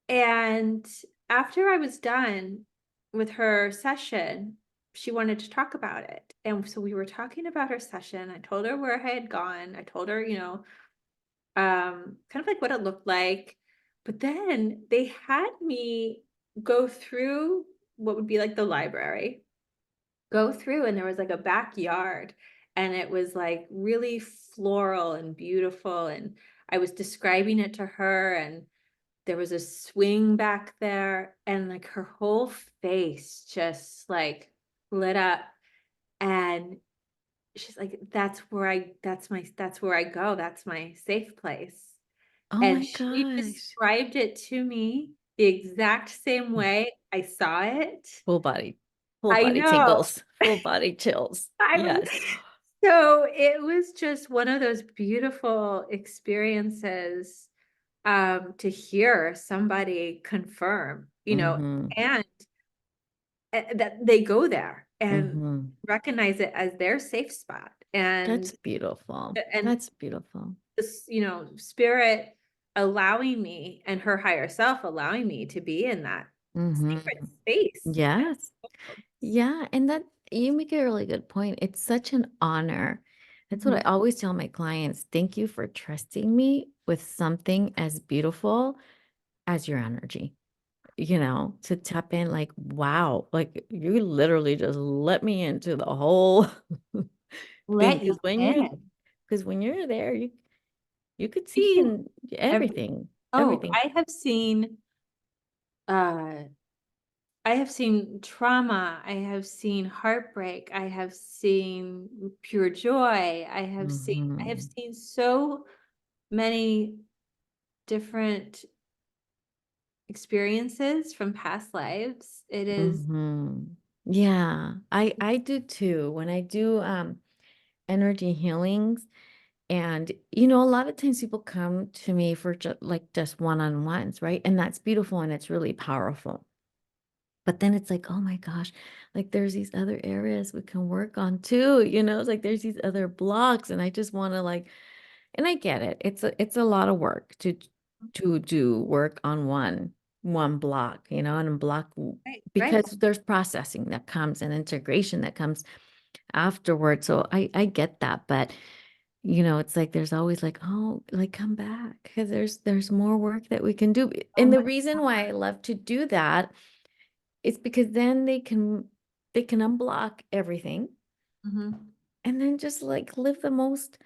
And after I was done with her session, she wanted to talk about it. And so we were talking about her session. I told her where I had gone. I told her, kind of like what it looked like. But then they had me go through what would be like the library, go through, and there was like a backyard, and it was like really floral and beautiful. And I was describing it to her, and there was a swing back there, and like her whole face just like lit up. And she's like, that's where I go. That's my safe place. Oh And my she gosh. described it to me the exact same way I saw it. Full body, full I body know. tingles, full body chills. I was Yes. so it was just one of those beautiful experiences, to hear somebody confirm, Mm-hmm. and that they go there and Mm-hmm. recognize it as their safe spot. And That's beautiful. and That's beautiful. this, spirit allowing me, and her higher self allowing me to be in that Mm-hmm. sacred space. Yes. Yeah. And that you make a really good point. It's such an honor. That's what I Mhm. always tell my clients. Thank you for trusting me with something as beautiful as your energy, to tap in like, wow, like you literally just let me into the whole thing. Let you in. Because when you're there, you could You see can in ev- everything, oh, everything. uh I have seen trauma, I have seen heartbreak, I have seen pure joy, I have Mm-hmm. seen so many different experiences from past lives. It is Mm-hmm. Yeah, I do too. When I do energy healings, and a lot of times people come to me for just one-on-ones, right? And that's beautiful and it's really powerful. But then it's like, oh my gosh, like there's these other areas we can work on too, it's like there's these other blocks, and I just want to and I get it. It's a lot of work to do work on one block, and block right, because right. there's processing that comes and integration that comes afterwards. So I get that, but it's like there's always like, oh, like come back because there's more work that we can do. Oh And the my reason why I love to do that is because then they can unblock everything Mhm. and then just like live the most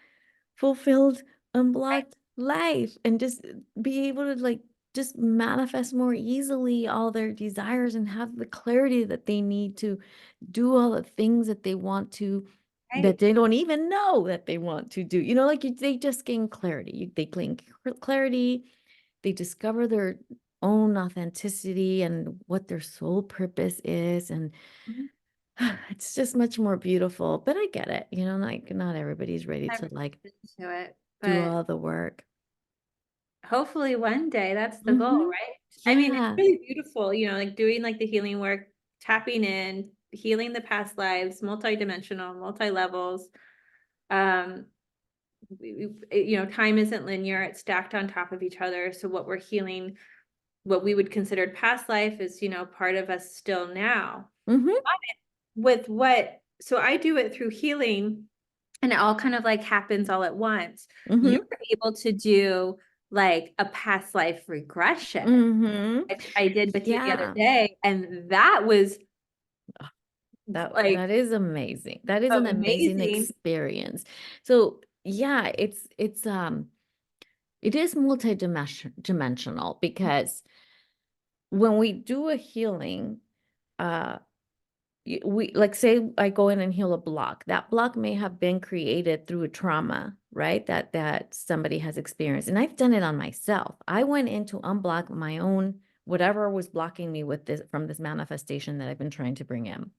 fulfilled, Right. unblocked life and just be able to just manifest more easily all their desires and have the clarity that they need to do all the things that they want to, that Right. they don't even know that they want to do. They just gain clarity. They gain clarity. They discover their own authenticity and what their soul purpose is. And Mhm. it's just much more beautiful. But I get it, like not everybody's ready Never to into it, do but all the work. Hopefully one day, that's the goal, Mhm. right? I mean, it's Yeah. really beautiful, like doing like the healing work, tapping in, healing the past lives, multidimensional, multi-levels. Um, time isn't linear, it's stacked on top of each other. So what we're healing, what we would consider past life is, part of us still now. Mhm. So I do it through healing, and it all kind of like happens all at once. You Mhm. were able to do like a past life regression, Mhm. which I did with you the other Yeah. day, and that was like That is amazing. That is an amazing amazing. experience. So yeah, it is multidimensional because when we do a healing, uh we like say I go in and heal a block. That block may have been created through a trauma, right? That somebody has experienced. And I've done it on myself. I went in to unblock my own whatever was blocking me with this from this manifestation that I've been trying to bring in.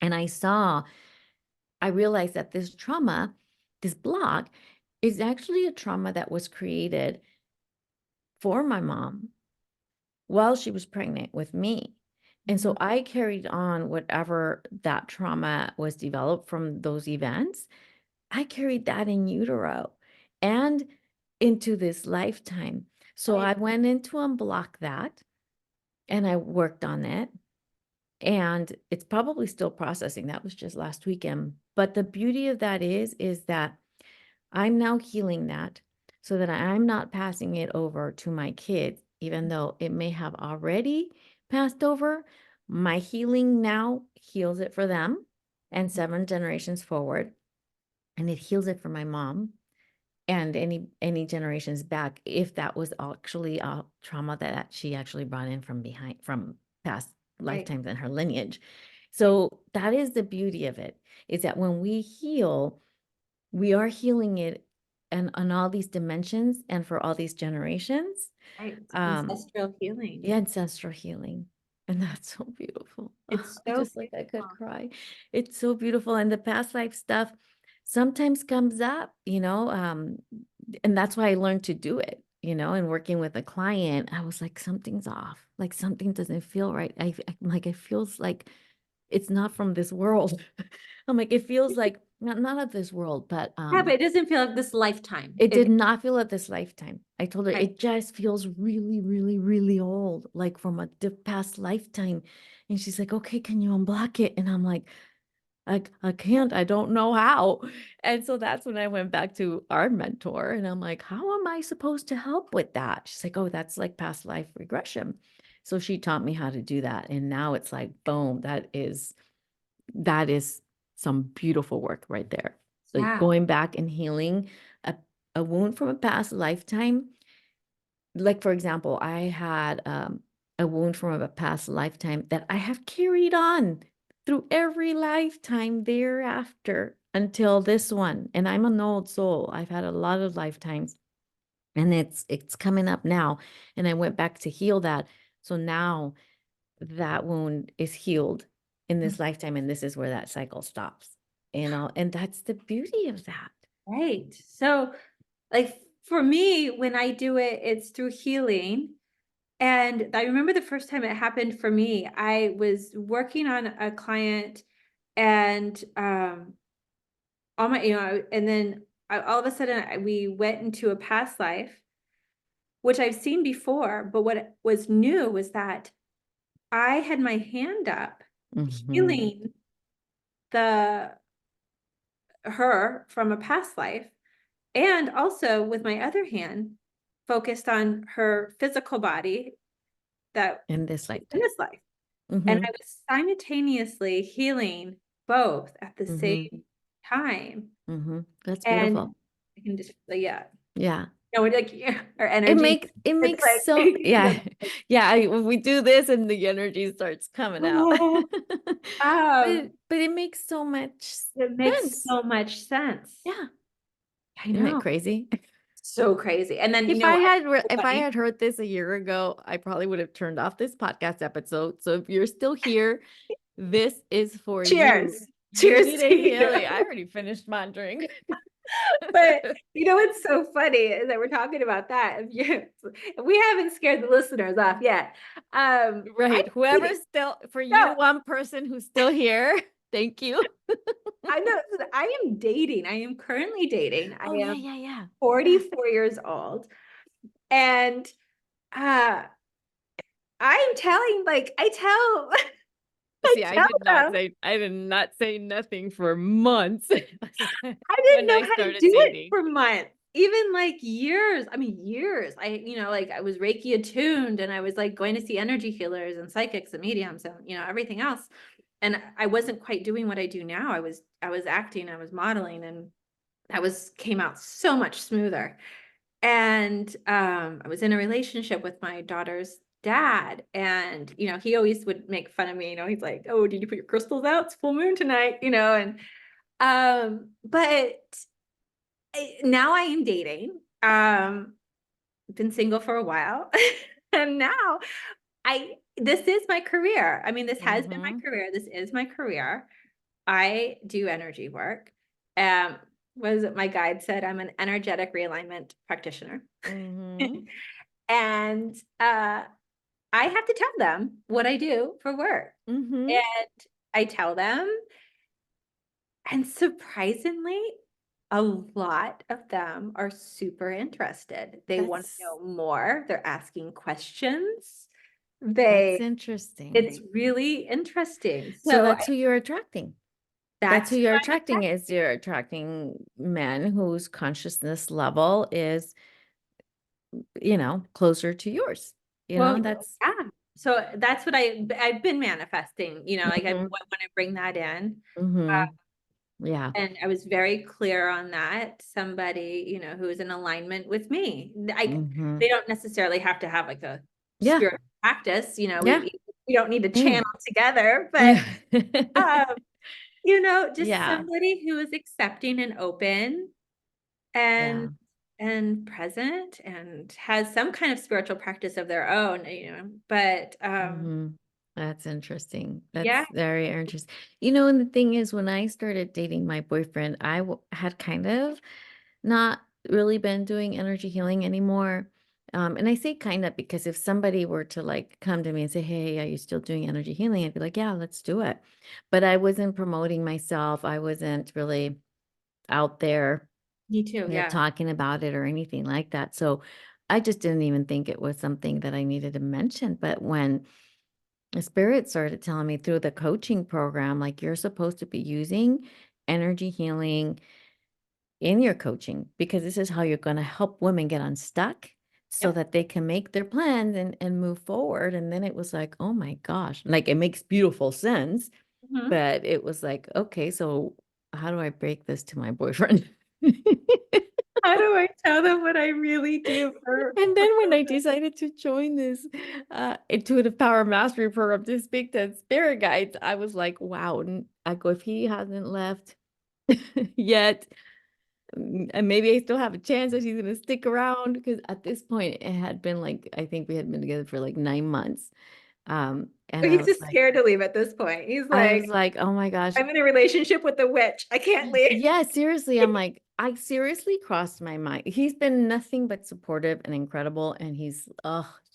And I realized that this trauma, this block, is actually a trauma that was created for my mom while she was pregnant with me. And so Mhm. I carried on whatever that trauma was developed from those events. I carried that in utero and into this lifetime. So Right, I went in to unblock that and I worked on it. And it's probably still processing. That was just last weekend. But the beauty of that is that I'm now healing that so that I'm not passing it over to my kids, even though it may have already passed over. My healing now heals it for them and 7 generations forward, and it heals it for my mom and any generations back if that was actually a trauma that she actually brought in from past right, lifetimes in her lineage. right, So that is the beauty of it, is that when we heal, we are healing it and on all these dimensions and for all these generations. right. It's Um, ancestral healing. yeah, ancestral healing. And that's so beautiful. It's I so just like I could beautiful. cry. It's so beautiful. And the past life stuff sometimes comes up, and that's why I learned to do it, and working with a client. I was like, something's off. Like something doesn't feel right. I'm like, it feels like it's not from this world. I'm like, it feels like not of this world, but Yeah, but it doesn't feel like this lifetime. it did not feel at this lifetime. I told her Right. it just feels really, really, really old, like from a past lifetime. And she's like, okay, can you unblock it? And I'm like, I can't, I don't know how. And so that's when I went back to our mentor and I'm like, how am I supposed to help with that? She's like, oh, that's like past life regression. So she taught me how to do that. And now it's like, boom, that is some beautiful work right there. Like Yeah. going back and healing a, a wound from a past lifetime. Like, for example, I had a wound from a past lifetime that I have carried on through every lifetime thereafter until this one. And I'm an old soul. I've had a lot of lifetimes and it's coming up now. And I went back to heal that. So now that wound is healed in this lifetime, and this is where that cycle stops. And that's the beauty of that. Right. So, like for me, when I do it, it's through healing. And I remember the first time it happened for me, I was working on a client and all my, and then all of a sudden we went into a past life, which I've seen before. But what was new was that I had my hand up Mhm. healing the her from a past life, and also with my other hand focused on her physical body that In this is in lifetime. this life. And I Mhm. was simultaneously healing both at the Mhm. same time. Mhm. That's And beautiful. I can just, yeah, Yeah. we're like, yeah, our It energy, makes it it's makes like, so yeah. Yeah, when we do this and the energy starts coming out. um, But it makes so much it makes sense. so much sense. Yeah. I Isn't it know. crazy? So crazy. And then, it's so If I funny. had heard this a year ago, I probably would have turned off this podcast episode. So if you're still here, this is for you. Cheers. You Cheers need to a you. healing. I already finished my drink. But you know what's so funny is that we're talking about that. If we haven't scared the listeners off yet. Right. Whoever's still, for you, No, one person who's still here, thank you. I know I am dating. I am currently dating. I Oh, yeah, am yeah, yeah. 44 years old. And I'm telling, like, I See, tell them I did not say nothing for months I didn't when know I how to started do it dating. for months, even like years. I mean, years. Like I was Reiki attuned and I was like going to see energy healers and psychics and mediums and, everything else. And I wasn't quite doing what I do now. I was acting, I was modeling, and came out so much smoother. And I was in a relationship with my daughter's dad, and he always would make fun of me. He's like, "Oh, did you put your crystals out? It's full moon tonight," and but now I am dating. Been single for a while. And now this is my career. I mean, this has been my Mhm. career. This is my career. I do energy work. Um, was it my guide said I'm an energetic realignment practitioner. Mhm. And I have to tell them what I do for work. Mhm. And I tell them, and surprisingly, a lot of them are super interested. They want to That's know more. They're asking questions. that's They interesting. It's really interesting. So So that's who you're attracting. That's that's who who you're I'm attracting, is you're attracting men whose consciousness level is, closer to yours. Well, That's yeah. So that's what I've been manifesting, like I mhm. want to bring that in. Mhm. Yeah. And I was very clear on that. Somebody, who is in alignment with me. They Mhm. don't necessarily have to have like a Yeah. spiritual practice, Yeah. we don't need to Mm. channel together, but Yeah. um, just Yeah. somebody who is accepting and open and Yeah. present and has some kind of spiritual practice of their own, but Mhm. That's interesting. yeah. That's very interesting. And the thing is, when I started dating my boyfriend, had kind of not really been doing energy healing anymore. And I say kind of because if somebody were to like come to me and say, "Hey, are you still doing energy healing?" I'd be like, "Yeah, let's do it." But I wasn't promoting myself. I wasn't really out there, Me too, yeah. talking about it or anything like that. So I just didn't even think it was something that I needed to mention. But when the spirit started telling me through the coaching program, like, you're supposed to be using energy healing in your coaching because this is how you're going to help women get unstuck so Yep. that they can make their plans and move forward. And then it was like, oh my gosh, like, it makes beautiful sense. Mhm. But it was like, okay, so how do I break this to my boyfriend? How do I tell them what I really do for And then when I decided to join this intuitive power mastery program to speak to spirit guides, I was like, wow. I go, if he hasn't left yet, and maybe I still have a chance that he's going to stick around, because at this point it had been like, I think we had been together for like 9 months. And he's just scared to leave at this point. He's I like, was like, oh my gosh. I'm in a relationship with a witch. I can't leave. Yeah, seriously, I'm like, I seriously crossed my mind. He's been nothing but supportive and incredible, and he's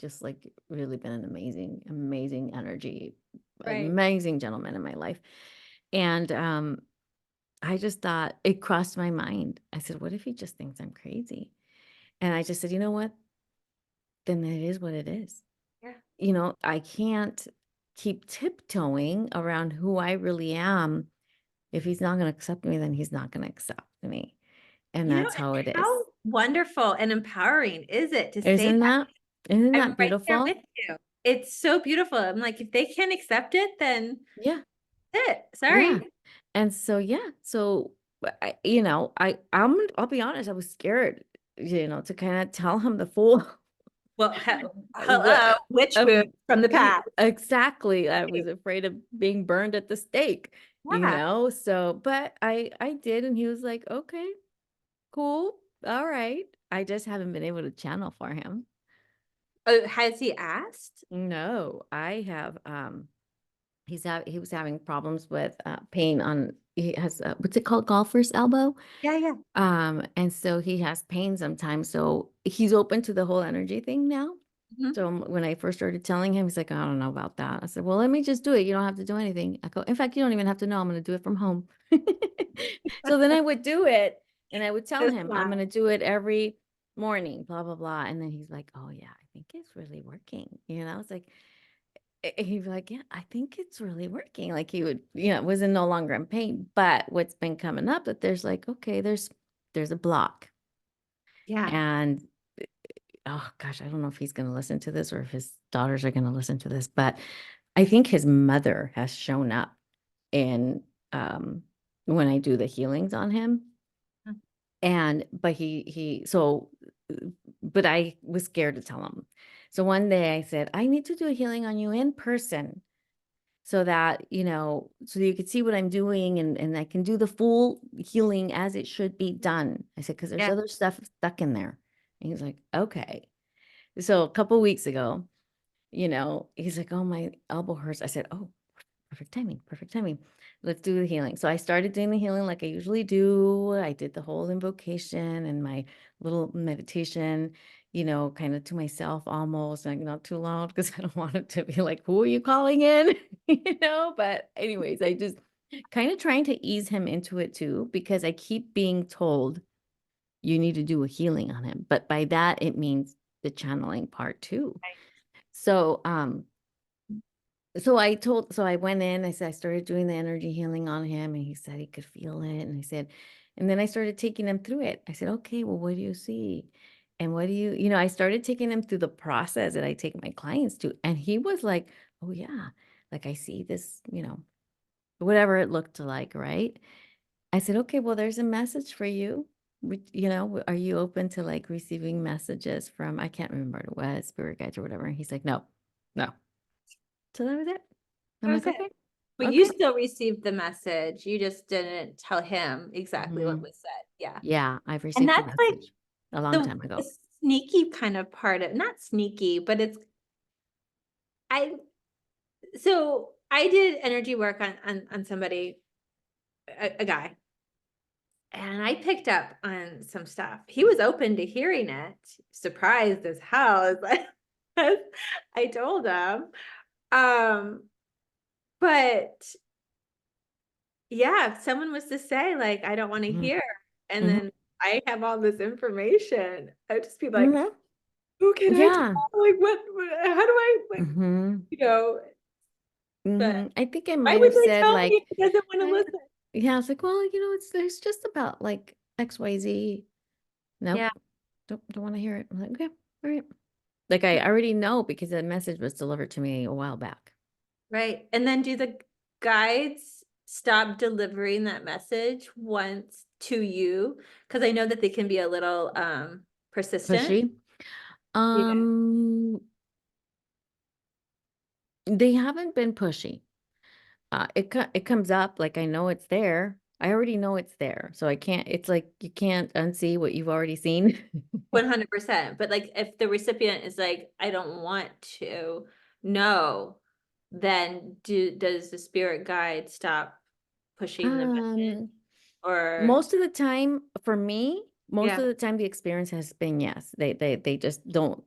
just like really been an amazing, amazing energy, Right. amazing gentleman in my life. And I just thought, it crossed my mind. I said, what if he just thinks I'm crazy? And I just said, you know what? Then it is what it is. Yeah. I can't keep tiptoeing around who I really am. If he's not going to accept me, then he's not going to accept me. And And that's how it is. how wonderful and empowering is it to say Isn't that that isn't I'm that right there beautiful? with you? It's so beautiful. I'm like, if they can't accept it, then Yeah, that's it. yeah. Sorry. And so, yeah, so I'll be honest, I was scared, to kind of tell him the full Well, hello, what witch wound from the past. exactly. I was afraid of being burned at the stake, Yeah. So, but I did, and he was like, okay, cool, all right. I just haven't been able to channel for him. Oh, has he asked? No, I have he was having problems with pain on he has what's it called, golfer's elbow. Yeah, yeah. And so he has pain sometimes. So he's open to the whole energy thing now. Mhm. So when I first started telling him, he's like, I don't know about that. I said, well, let me just do it. You don't have to do anything. I go, in fact, you don't even have to know. I'm going to do it from home. So then I would do it and I would tell So him, I'm smart. going to do it every morning, blah, blah, blah. And then he's like, oh, yeah, I think it's really working. It's like, he'd be like, yeah, I think it's really working. Like he would, wasn't no longer in pain. But what's been coming up that there's like, okay, there's a block. Yeah. And oh gosh, I don't know if he's going to listen to this or if his daughters are going to listen to this, but I think his mother has shown up in when I do the healings on him. Mm. And but I was scared to tell him. So one day I said, I need to do a healing on you in person so that, so you could see what I'm doing and I can do the full healing as it should be done. I said, because there's Yeah. other stuff stuck in there. And he's like, okay. So a couple weeks ago, he's like, oh, my elbow hurts. I said, oh, perfect timing, perfect timing. Let's do the healing. So I started doing the healing like I usually do. I did the whole invocation and my little meditation, kind of to myself almost, like not too loud because I don't want it to be like, who are you calling in? But anyways, I just kind of trying to ease him into it too, because I keep being told you need to do a healing on him. But by that, it means the channeling part too. So, so I went in, I started doing the energy healing on him and he said he could feel it. And then I started taking him through it. I said, okay, well, what do you see? And what do I started taking him through the process that I take my clients to. And he was like, oh yeah, like I see this, whatever it looked like, right? I said, okay, well, there's a message for you. Are you open to like receiving messages from, I can't remember what it was, spirit guides or whatever. And he's like, no, no. So that was it. I'm That was like, it. okay, But you okay. still received the message. You just didn't tell him exactly what Mhm. was said. Yeah. Yeah, I've And received the that's like message a long the time the ago. sneaky kind of part of, not sneaky, but I so I did energy work on somebody, a guy, and I picked up on some stuff. He was open to hearing it, surprised as hell as I told him. Um, but yeah, if someone was to say, like, I don't want to Mhm, hear, and mhm, then I have all this information, I'd just be like, mhm. who can I Yeah. tell? Like, how do I, like, Mhm, you know, but mhm. I think I why might would have they said tell me like, if he doesn't want to I, listen? yeah, I was like, well, it's just about like XYZ. Yeah. Nope, don't want to hear it. I'm like, okay, all right. Like I already know because the message was delivered to me a while back. Right. And then do the guides stop delivering that message once to you? Because I know that they can be a little persistent. Pushy. Yeah. Um, they haven't been pushy. It comes up like I know it's there. I already know it's there. So I can't, it's like you can't unsee what you've already seen. 100%. But like if the recipient is like, I don't want to know, then does the spirit guide stop pushing the message? Um, Or most of the time for me, most yeah, of the time the experience has been yes. They just don't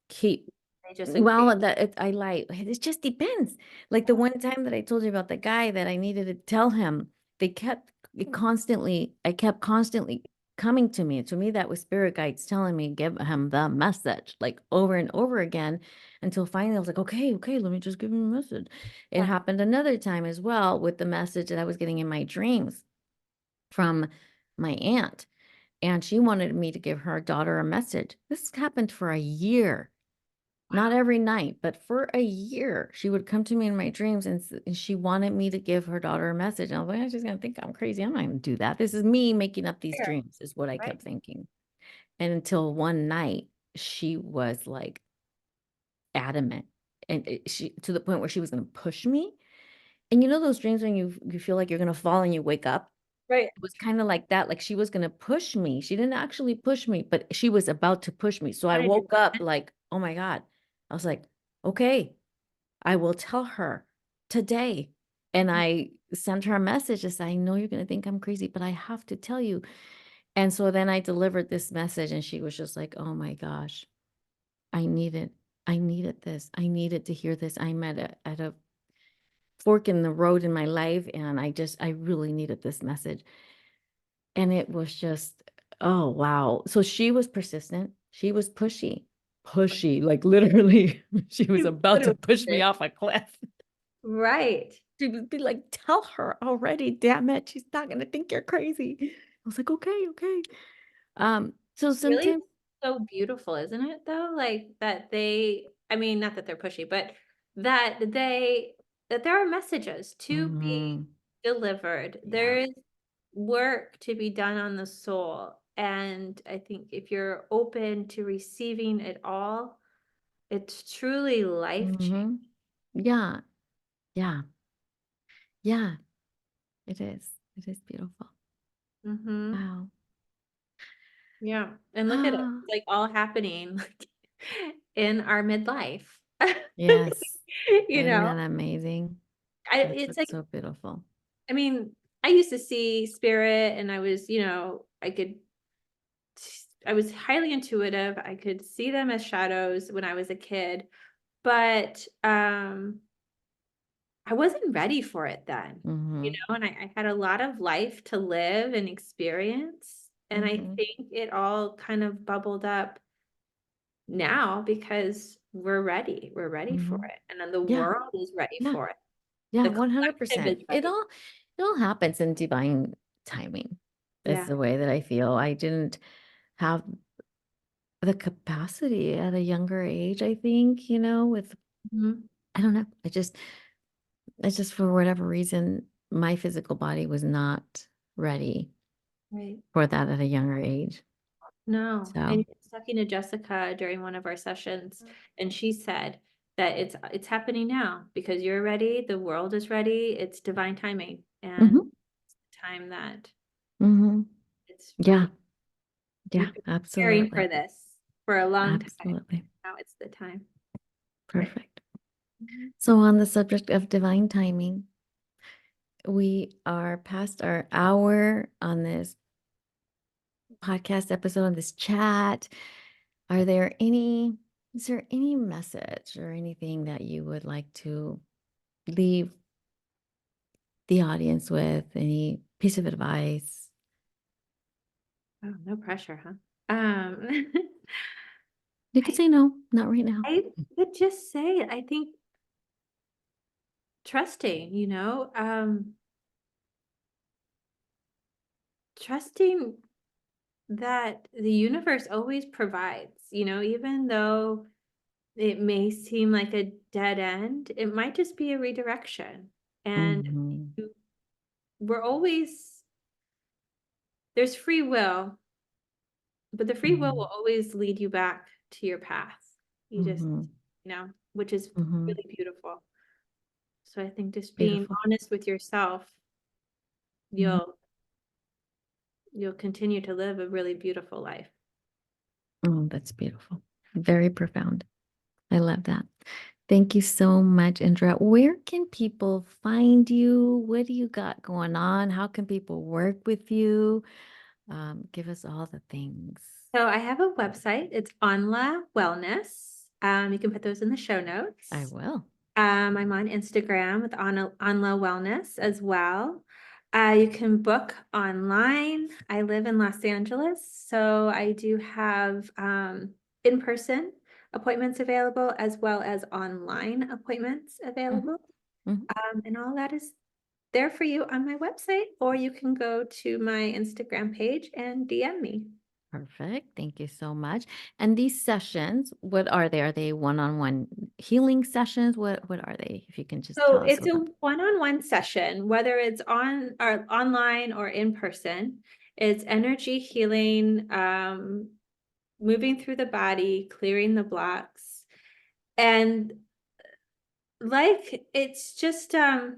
keep. they just agree. Well, I lie. It just depends. Like the one time that I told you about the guy that I needed to tell him, they kept I kept constantly coming to me. To me, that was spirit guides telling me, give him the message, like over and over again, until finally I was like, okay, okay, let me just give him a message. It Yeah. happened another time as well with the message that I was getting in my dreams from my aunt, and she wanted me to give her daughter a message. This happened for a year. Not Wow. every night, but for a year, she would come to me in my dreams and she wanted me to give her daughter a message. And I was like, she's gonna think I'm crazy. I'm not gonna do that. This is me making up these Fair, dreams, is what I right? kept thinking. And until one night, she was like adamant, and she to the point where she was gonna push me. And those dreams when you feel like you're gonna fall and you wake up. Right. It was kind of like that. Like she was gonna push me. She didn't actually push me, but she was about to push me. So I Wanted woke up to like, oh my God. I was like, okay, I will tell her today. And I sent her a message to say, I know you're going to think I'm crazy, but I have to tell you. And so then I delivered this message and she was just like, oh my gosh, I needed, I needed this. I needed to hear this. I'm at a fork in the road in my life. And I really needed this message. And it was just, oh, wow. So she was persistent. She was pushy, like literally she was You about to literally push me did. off a cliff. Right. She would be like, tell her already, damn it. She's not gonna think you're crazy. I was like, okay, okay. So Really sometimes, so beautiful, isn't it though? Like that they, I mean, not that they're pushy, but that they, that there are messages to be mhm, delivered. yeah. There is work to be done on the soul. And I think if you're open to receiving it all, it's truly life changing. Hmm. Yeah, yeah, yeah. It is. It is beautiful. Mm-hmm. Wow. Yeah. And look at it, Ah, like all happening like in our midlife. yes. You Isn't know, that amazing? That's it's what's like, so beautiful. I mean, I used to see spirit and I was, I was highly intuitive. I could see them as shadows when I was a kid, but I wasn't ready for it then, Mm-hmm. and I had a lot of life to live and experience. And I Mm-hmm. think it all kind of bubbled up now because we're ready. We're ready for Mm-hmm. it. And then the Yeah. world is ready Yeah. for it. Yeah. The collective 100%. is It ready. all happens in divine timing. That's Yeah. the way that I feel. I didn't have the capacity at a younger age, I think, with Mhm. I don't know. It's just for whatever reason, my physical body was not ready Right. for that at a younger age. No. And So, I was talking to Jessica during one of our sessions, and she said that it's happening now because you're ready, the world is ready, it's divine timing, and hmm. it's the time that Hmm. it's Yeah. ready. Yeah, You've been preparing for absolutely. this for a long time. Absolutely. Now it's the time. Right. Perfect. Mhm. So on the subject of divine timing, we are past our hour on this podcast episode, on this chat. Are there any, is there any message or anything that you would like to leave the audience with? Any piece of advice? Oh, no pressure, huh? Um, You could I say no, not right now. I would just say, I think trusting, trusting that the universe always provides, even though it may seem like a dead end, it might just be a redirection. And Mm-hmm. you- we're always, there's free will, but the free will Mm-hmm. will always lead you back to your path. You just, Mm-hmm. which is Mm-hmm. really beautiful. So I think just being Beautiful. honest with yourself, Mm-hmm. you'll you'll continue to live a really beautiful life. Oh, that's beautiful. Very profound. I love that. Thank you so much, Indra. Where can people find you? What do you got going on? How can people work with you? Give us all the things. So I have a website. It's Onla Wellness. You can put those in the show I notes. will. I'm on Instagram with Onla Wellness as well. You can book online. I live in Los Angeles, so I do have in-person appointments available as well as online appointments Mhm, available. mhm. And all that is there for you on my website, or you can go to my Instagram page and DM me. Perfect. Thank you so much. And these sessions, what are they? Are they one-on-one healing sessions? What are they? If you can just So tell us a it's a little bit. one-on-one session, whether it's on or online or in person. It's energy healing, moving through the body, clearing the blocks. And like it's just like,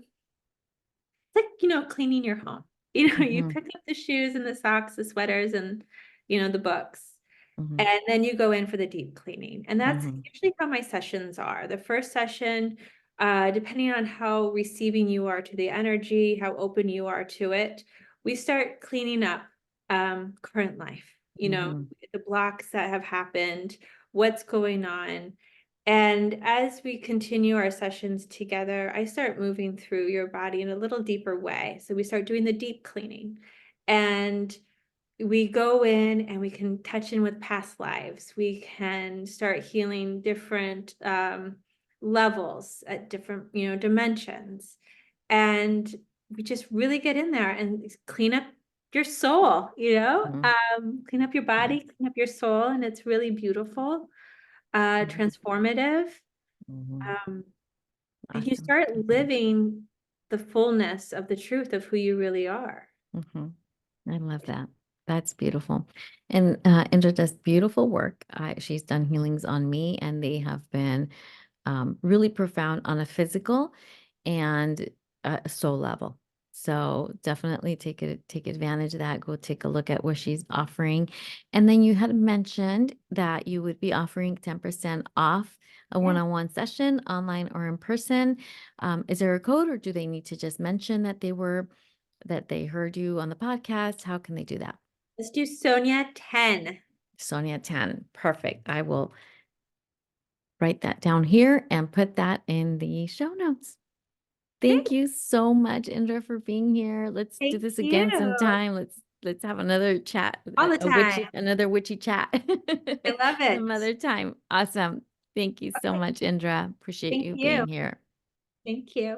cleaning your home. You Mhm, pick up the shoes and the socks, the sweaters, and the books. mhm, And then you go in for the deep cleaning. And that's mhm, usually how my sessions are. The first session, depending on how receiving you are to the energy, how open you are to it, we start cleaning up current life, Mhm. the blocks that have happened, what's going on. And as we continue our sessions together, I start moving through your body in a little deeper way. So we start doing the deep cleaning, and we go in and we can touch in with past lives. We can start healing different levels at different, dimensions. And we just really get in there and clean up your soul, Mhm. clean up your Yeah. body, clean up your soul. And it's really beautiful, Mhm. transformative. Mhm. Um, and you Awesome. start Mhm. living the fullness of the truth of who you really are. Mhm. I love that. That's beautiful. And Indra does beautiful work. She's done healings on me, and they have been really profound on a physical and a soul level. So definitely take advantage of that. Go take a look at what she's offering. And then you had mentioned that you would be offering 10% off a Yeah. one-on-one session, online or in person. Is there a code, or do they need to just mention that they heard you on the podcast? How can they do that? Let's do Sonia 10. Sonia 10. Perfect. I will write that down here and put that in the show notes. Yay. Thank you so much, Indra, for being here. Let's do Thank this you. again sometime. Let's have another chat, All the time. another witchy chat I love it. some other time. Awesome. Thank you so Okay. much, Indra. Appreciate Thank you you. being here. Thank you.